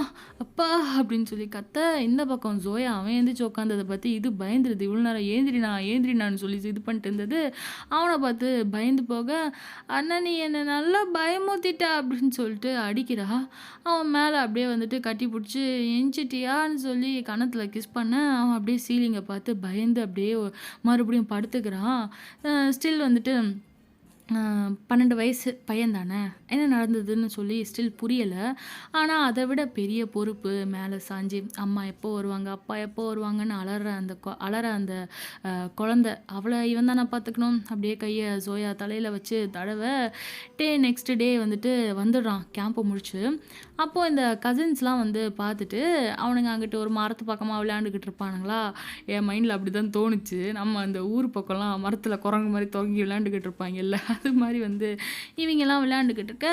அப்பா அப்படின்னு கத்த, இந்த பக்கம் ஜோயா அவன் எந்திரிச்சு உட்காந்ததை பார்த்து இது பயந்துருது. இவ்வளோ நேரம் ஏந்திரினான்னு இது பண்ணிட்டு இருந்தது. அவனை பார்த்து பயந்து போக, அண்ணா நீ என்னை நல்லா பயமுறுத்திட்ட அப்படின்னு அடிக்கிறா. அவன் மேலே அப்படியே வந்துட்டு கட்டி பிடிச்சி எஞ்சிட்டியான்னு கன்னத்தில் கிஸ் பண்ண, அவன் அப்படியே சீலிங்கை பார்த்து பயந்து அப்படியே மறுபடியும் படுத்துக்கிறான். ஸ்டில் வந்துட்டு 12 வயசு பையன் தானே, என்ன நடந்ததுன்னு ஸ்டில் புரியலை. ஆனால் அதை விட பெரிய பொறுப்பு மேலே சாஞ்சி அம்மா எப்போ வருவாங்க, அப்பா எப்போ வருவாங்கன்னு அலற அந்த குழந்த, அவளை இவன் தான் நான் பார்த்துக்கணும். அப்படியே கையை ஜோயா தலையில் வச்சு தடவை நெக்ஸ்ட் டே வந்துட்டு வந்துடுறான் கேம்பை முடிச்சு. அப்போது இந்த கசின்ஸ்லாம் வந்து பார்த்துட்டு அவனுங்க அங்கிட்டு ஒரு மரத்து பக்கமாக விளையாண்டுக்கிட்டு இருப்பானுங்களா. என் மைண்டில் அப்படி தான் தோணுச்சு. நம்ம அந்த ஊர் பக்கம்லாம் மரத்தில் குரங்கு மாதிரி தொங்கி விளையாண்டுக்கிட்டு இருப்பாங்கல்ல, அது மாதிரி வந்து இவங்கெல்லாம் விளையாண்டுக்கிட்டு இருக்க,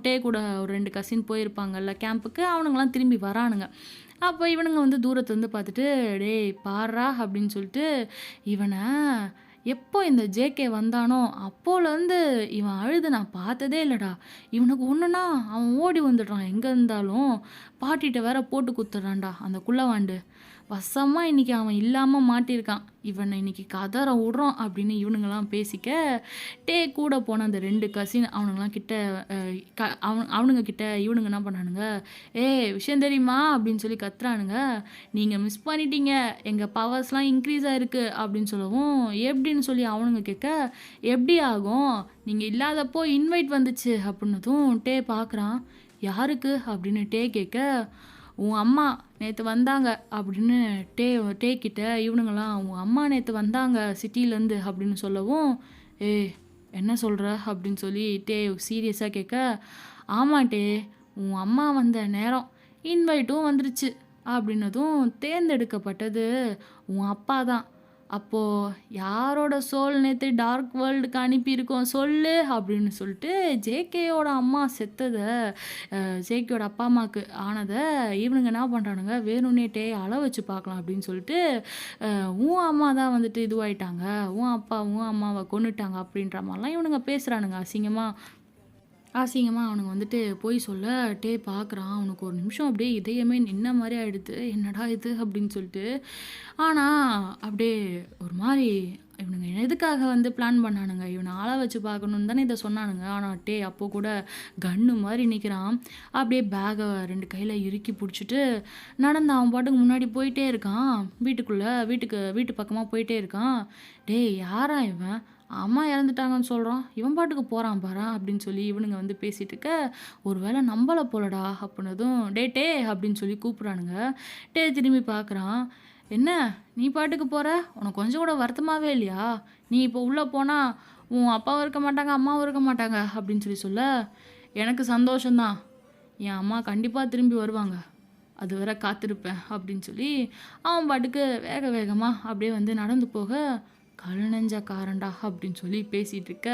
டே கூட ஒரு 2 கசின் போயிருப்பாங்கல்ல கேம்புக்கு, அவனுங்களாம் திரும்பி வரானுங்க. அப்போ இவனுங்க வந்து தூரத்துலேருந்து பார்த்துட்டு, டேய் பாரா அப்படின்னு இவனை எப்போ இந்த ஜேகே வந்தானோ அப்போலேருந்து இவன் அழுது நான் பார்த்ததே இல்லைடா. இவனுக்கு ஒன்றுனா அவன் ஓடி வந்துடுறான் எங்கே இருந்தாலும். பாட்டிகிட்ட வேற போட்டு குத்துறான்டா அந்த குள்ளவாண்டு. வசமாக இன்றைக்கி அவன் இல்லாமல் மாட்டியிருக்கான். இவனை இன்னைக்கு கதற விட்றோம் அப்படின்னு இவனுங்கெல்லாம் பேசிக்க, கூட போன அந்த 2 கசின் அவனுங்கெல்லாம் கிட்ட அவனுங்க கிட்ட இவனுங்க என்ன பண்ணானுங்க, விஷயம் தெரியுமா அப்படின்னு கத்துறானுங்க. நீங்கள் மிஸ் பண்ணிட்டீங்க, எங்கள் பவர்ஸ்லாம் இன்க்ரீஸ் ஆகிருக்கு அப்படின்னு சொல்லவும், எப்படின்னு அவனுங்க கேட்க, எப்படி ஆகும், நீங்கள் இல்லாதப்போ இன்வைட் வந்துச்சு அப்படின்னதும் பார்க்குறான். யாருக்கு அப்படின்னு கேட்க, உன் அம்மா நேற்று வந்தாங்க அப்படின்னு டே கிட்ட இவனுங்களாம், உன் அம்மா நேற்று வந்தாங்க சிட்டிலேருந்து அப்படின்னு சொல்லவும், என்ன சொல்கிற அப்படின்னு சீரியஸாக கேட்க, ஆமாட்டே உன் அம்மா வந்த நேரம் இன்வைட்டும் வந்துருச்சு அப்படின்னதும், தேர்ந்தெடுக்கப்பட்டது உன் அப்பா தான். அப்போது யாரோட சோல் நேற்று டார்க் வேர்ல்டுக்கு அனுப்பியிருக்கோம் சொல்லு அப்படின்னு ஜேகேயோட அம்மா செத்ததை, ஜேகேயோட அப்பா அம்மாவுக்கு ஆனதை இவனுங்க என்ன பண்ணுறானுங்க, வேணும்னேட்டே அள வச்சு பார்க்கலாம் அப்படின்னு உன் அம்மா தான் வந்துட்டு இதுவாயிட்டாங்க, உன் அம்மாவை கொன்னுட்டாங்க அப்படின்ற மாதிரிலாம் இவனுங்க பேசுகிறானுங்க அசிங்கமாக. அசிங்கமா அவனுங்க வந்துட்டு போய் சொல்ல, டேய் பார்க்குறான். அவனுக்கு ஒரு நிமிஷம் அப்படியே இதயமே நின்ன மாரி ஆயிடுது. என்னடா இது அப்படின்னு சொல்லிட்டு. ஆனா, அப்படியே ஒரு மாரி இவனுங்க எதுக்காக வந்து பிளான் பண்ணானுங்க? இவன ஆள வச்சு பார்க்கணும்னு தானே இத சொன்னானுங்க. ஆனா, டேய் அப்போ கூட கன்னு மாரி நிக்கிறான். அப்படியே பேக்க 2 கையில இறுக்கி புடிச்சுட்டு, நடந்து அவன் பாட்டுக்கு முன்னாடி போயிட்டே இருக்கான். வீட்டு பக்கமா போயிட்டே இருக்கான். டேய் யார்றா இவன்? அம்மா இறந்துட்டாங்கன்னு சொல்றான். இவன் பாட்டுக்கு போறான் பாரேன் அப்படின்னு சொல்லி இவனுங்க வந்து பேசிட்டு இருக்க, ஒரு வேளை நம்பல போலடா அப்படின்னதும், டேய் அப்படின்னு சொல்லி கூப்பிடுறானுங்க. திரும்பி பார்க்குறான். என்ன நீ பாட்டுக்கு போற? உனக்கு கொஞ்சம் கூட வருத்தமாவே இல்லையா? நீ இப்போ உள்ள போனா உன் அப்பாவும் இருக்க மாட்டாங்க, அம்மாவும் இருக்க மாட்டாங்க அப்படின்னு சொல்லி சொல்ல, எனக்கு சந்தோஷம் தான். என் அம்மா கண்டிப்பா திரும்பி வருவாங்க. அதுவரை காத்திருப்பேன் அப்படின்னு சொல்லி, அவன் பாட்டுக்கு வேக வேகமா அப்படியே வந்து நடந்து போக, "கல் நெஞ்சக்காரன்டா" அப்படின்னு சொல்லி பேசிட்டு இருக்க,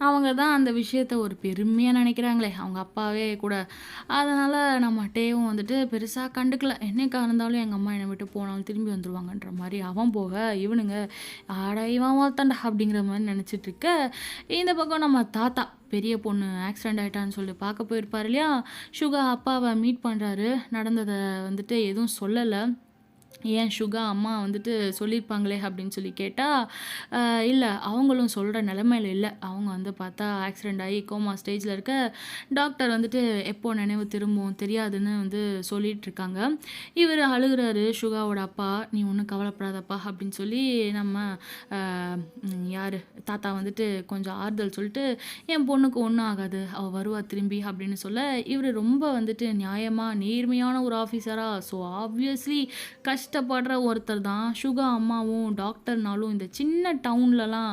அவங்க தான் அந்த விஷயத்த ஒரு பெருமையா நெனைக்கிறாங்களே! அவங்க அப்பாவே கூட. அதனால நம்ம டேவும் வந்துட்டு பெருசா கண்டுக்கல. என்னைக்கா இருந்தாலும் எங்க அம்மா என்னை விட்டு போனாலும் திரும்பி வந்துருவாங்கன்ற மாரி அவன் போக, இவனுங்க "அட இவன் ஒருத்தன்டா" அப்படிங்கிற மாரி நெனச்சிட்டு இருக்க, இந்த பக்கம் நம்ம தாத்தா பெரிய பொண்ணு ஆக்சிடென்ட் ஆயிட்டான்னு சொல்லி பார்க்க போயிருப்பாரு இல்லையா? சுகா அப்பாவ மீட் பண்றாரு. நடந்தத வந்துட்டு எதுவும் சொல்லல. ஏன் சுகா அம்மா வந்துட்டு சொல்லியிருப்பாங்களே அப்படின்னு சொல்லி கேட்டா, இல்ல அவங்களும் சொல்ற நிலைமையில இல்ல. அவங்க வந்து பார்த்தா ஆக்சிடென்ட் ஆகி கோமா ஸ்டேஜ்ல இருக்க. டாக்டர் வந்துட்டு எப்போ நினைவு திரும்பும் தெரியாதுன்னு வந்து சொல்லிட்டு இருக்காங்க. இவரு அழுகுறாரு சுகாவோட அப்பா. "நீ ஒண்ணும் கவலைப்படாதப்பா" அப்படின்னு சொல்லி நம்ம அ யாரு தாத்தா வந்துட்டு கொஞ்சம் ஆறுதல் சொல்லிட்டு, "என் பொண்ணுக்கு ஒண்ணும் ஆகாது. அவ வருவா திரும்பி" அப்படின்னு சொல்ல, இவரு ரொம்ப வந்துட்டு நியாயமா, நேர்மையான ஒரு ஆஃபீஸரா, ஸோ ஆப்வியஸ்லி கஷ்டப்படுற ஒருத்தர் தான் சுகா அம்மாவும் டாக்டர்னாலும் இந்த சின்ன டவுன்லலாம்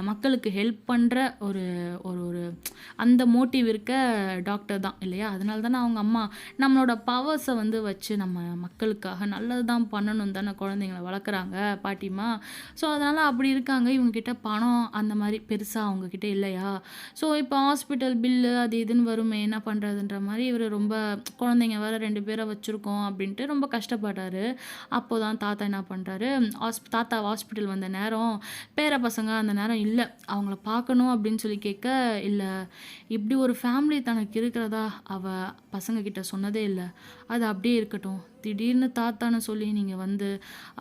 மக்களுக்கு ஹெல்ப் பண்ணுற ஒரு ஒரு ஒரு அந்த மோட்டிவ் இருக்க டாக்டர் தான் இல்லையா? அதனால தானே அவங்க அம்மா நம்மளோட பவர்ஸை வந்து வச்சு நம்ம மக்களுக்காக நல்லது தான் பண்ணணும் தானே குழந்தைங்கள வளர்க்குறாங்க பாட்டிம்மா. ஸோ அதனால் அப்படி இருக்காங்க. இவங்ககிட்ட பணம் அந்த மாதிரி பெருசாக அவங்கக்கிட்ட இல்லையா? ஸோ இப்போ ஹாஸ்பிட்டல் பில்லு அது இதுன்னு வருமே என்ன பண்ணுறதுன்ற மாதிரி இவர் ரொம்ப குழந்தைங்க வேறு 2 பேரை வச்சுருக்கோம் அப்படின்ட்டு ரொம்ப கஷ்டப்படுறாரு. அப்போதான் தாத்தா என்ன பண்றாரு, தாத்தா ஹாஸ்பிட்டல் வந்த நேரம், பேர பசங்க அந்த நேரம் இல்ல. அவங்கள பார்க்கணும் அப்படின்னு சொல்லி கேட்க, இல்ல இப்படி ஒரு ஃபேமிலி தனக்கு இருக்கிறதா அவ பசங்க கிட்ட சொன்னதே இல்ல. அது அப்படியே இருக்கட்டும். திடீர்னு தாத்தான்னு சொல்லி நீங்க வந்து,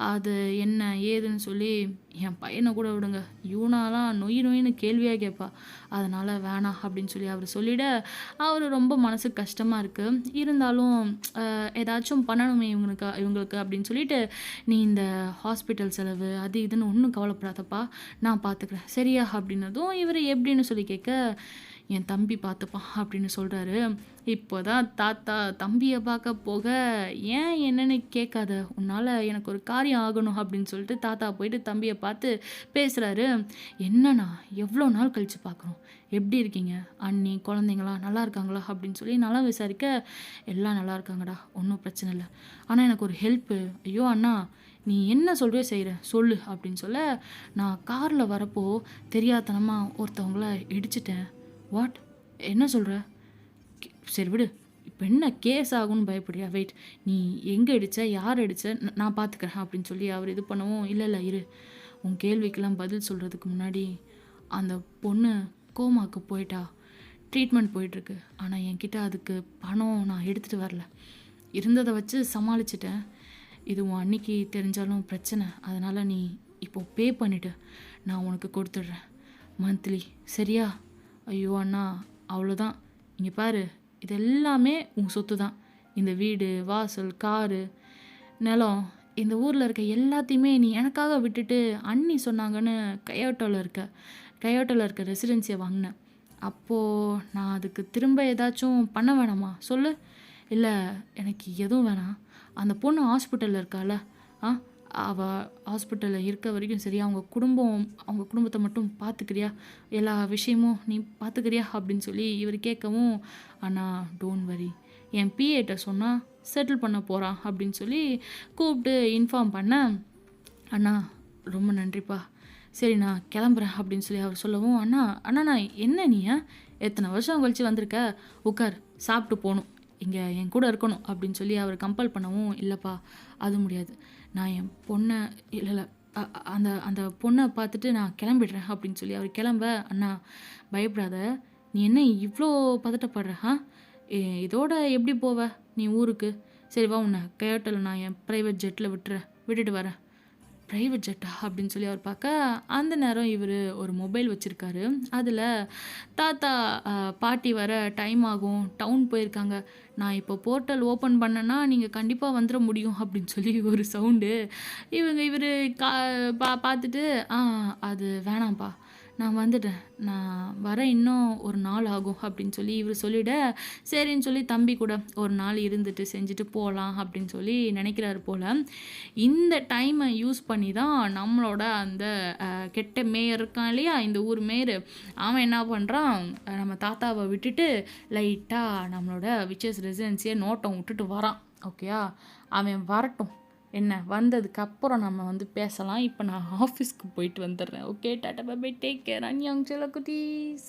அது என்ன ஏதுன்னு சொல்லி என் பையன கூட விடுங்க. யூனாலாம் நொய் நொய்ன்னு கேள்வியா கேட்பா. அதனால வேணாம் அப்படின்னு சொல்லி அவரு சொல்லிட, அவரு ரொம்ப மனசுக்கு கஷ்டமா இருக்கு. இருந்தாலும் ஏதாச்சும் பண்ணணுமே இவங்களுக்கு அப்படின்னு சொல்லிட்டு, "நீ இந்த ஹாஸ்பிட்டல் செலவு அது இதுன்னு ஒண்ணும் கவலைப்படாதப்பா, நான் பார்த்துக்கிறேன். சரியா?" அப்படின்னதும் இவரு எப்படின்னு சொல்லி கேட்க, "என் தம்பி பார்த்துப்பான்" அப்படின்னு சொல்றாரு. இப்போதான் தாத்தா தம்பிய பார்க்க போக, "ஏன் என்னன்னு கேட்காத. உன்னால எனக்கு ஒரு காரியம் ஆகணும்" அப்படின்னு சொல்லிட்டு தாத்தா போயிட்டு தம்பிய பார்த்து பேசுறாரு. "என்னண்ணா எவ்வளோ நாள் கழிச்சு பார்க்குறோம். எப்படி இருக்கீங்க? அண்ணி, குழந்தைங்கலாம் நல்லா இருக்காங்களா?" அப்படின்னு சொல்லி நலம் விசாரிக்க, "எல்லாம் நல்லா இருக்காங்கடா. ஒண்ணும் பிரச்சனை இல்ல. ஆனா எனக்கு ஒரு ஹெல்ப்பு." "ஐயோ அண்ணா! நீ என்ன சொல்றியோ செய்றேன். சொல்லு" அப்படின்னு சொல்ல, "நான் கார்ல வரப்போ தெரியாத்தனமா ஒருத்தவங்கள இடிச்சுட்டேன்." "வாட்? என்ன சொல்ற?" சரி விடு. இப்ப என்ன கேஸ் ஆகும்னு பயப்படுறியா? வெயிட். நீ எங்க இடிச்ச? யார் அடிச்ச? நான் பார்த்துக்கிறேன்" அப்படின்னு சொல்லி அவர் இது பண்ணவும், "இல்ல, இல்ல இரு. உன் கேள்விக்கெல்லாம் பதில் சொல்றதுக்கு முன்னாடி, அந்த பொண்ணு கோமாக்கு போயிட்டா. ட்ரீட்மெண்ட் போயிட்டுருக்கு. ஆனா என்கிட்ட அதுக்கு பணம் நான் எடுத்துட்டு வரல. இருந்தத வச்சு சமாளிச்சுட்டேன். இது உன் அண்ணிக்கு தெரிஞ்சாலும் பிரச்சனை. அதனால நீ இப்போ பே பண்ணிடு. நான் உனக்கு கொடுத்துடுறேன். மந்த்லி. சரியா?" "ஐயோ அண்ணா! அவ்வளோதான். இங்க பாரு. இது எல்லாமே உன் சொத்து தான். இந்த வீடு, வாசல், காரு, நிலம், இந்த ஊர்ல இருக்க எல்லாத்தையுமே நீ எனக்காக விட்டுட்டு அண்ணி சொன்னாங்கன்னு கயோட்டோல இருக்க ரெசிடென்சிய வாங்குனேன். அப்போ நான் அதுக்கு திரும்ப ஏதாச்சும் பண்ண வேணாமா? சொல்லு." "இல்ல எனக்கு எதுவும் வேணாம். அந்த பொண்ணு ஹாஸ்பிட்டல்ல இருக்கால்ல, ஆ அவ ஹாஸ்பிட்டல்ல இருக்க வரைக்கும் சரி, அவங்க குடும்பத்த மட்டும் பார்த்துக்கிறியா? எல்லா விஷயமும் நீ பார்த்துக்கிறியா?" அப்படின்னு சொல்லி இவரு கேட்கவும், "அண்ணா டோன்ட் வரி. என் பிஏட்ட சொன்னா செட்டில் பண்ண போறான்" அப்படின்னு சொல்லி கூப்பிட்டு இன்ஃபார்ம் பண்ண, "அண்ணா ரொம்ப நன்றிப்பா. சரி நான் கிளம்புறேன்" அப்படின்னு சொல்லி அவர் சொல்லவும், "அண்ணா என்ன நீ? எத்தனை வருஷம் கழிச்சு வந்திருக்க? உட்கார். சாப்பிட்டு போணும். இங்க என் கூட இருக்கணும்" அப்படின்னு சொல்லி அவர் கம்பல் பண்ணவும், "இல்லப்பா அது முடியாது. நான் என் பொண்ண இல்ல இல்ல அ அ அந்த அந்த பொண்ண பார்த்துட்டு நான் கிளம்பிடுறேன்" அப்படின்னு சொல்லி அவர் கிளம்ப, "அண்ணா பயப்படாத. நீ என்ன இவ்ளோ பதட்டப்படுற? இதோட எப்படி போவ நீ ஊருக்கு? சரி வா உன்ன கேட்டல நான் என் பிரைவேட் ஜெட்ல விட்டுட்டு வரேன். பிரைவேட் ஜெட்டா? அப்படின்னு சொல்லி அவர் பார்க்க, அந்த நேரம் இவரு ஒரு மொபைல் வச்சிருக்காரு. அதில தாத்தா பாட்டி வர டைம் ஆகும். டவுன் போயிருக்காங்க. நான் இப்போ போர்ட்டல் ஓப்பன் பண்ணேன்னா, நீங்க கண்டிப்பா வந்துர முடியும் அப்படின்னு சொல்லி ஒரு சவுண்டு. இவரு கா பார்த்துட்டு, அது வேணாம்ப்பா. நான் வந்துட்டேன். நான் வர இன்னும் ஒரு நாள் ஆகும் அப்படின்னு சொல்லி இவரு சொல்லிட, சரின்னு சொல்லி தம்பி கூட ஒரு நாள் இருந்துட்டு செஞ்சுட்டு போலாம் அப்படின்னு சொல்லி நினைக்கிறாரு போல. இந்த டைமை யூஸ் பண்ணி தான் நம்மளோட அந்த கெட்ட மேயர் இருக்கான் இல்லையா? இந்த ஊர் மேயரு. அவன் என்ன பண்றான், நம்ம தாத்தாவ விட்டுட்டு லைட்டா நம்மளோட விச்சஸ் ரெசிடென்சிய நோட்டம் விட்டுட்டு வரான். ஓகேயா? அவன் வரட்டும். என்ன வந்ததுக்கப்புறம் நம்ம வந்து பேசலாம். இப்போ நான் ஆஃபீஸ்க்கு போயிட்டு வந்துடுறேன். Okay. Tata bye bye. Take care. அன்யாங் செல்லக்குட்டீஸ்.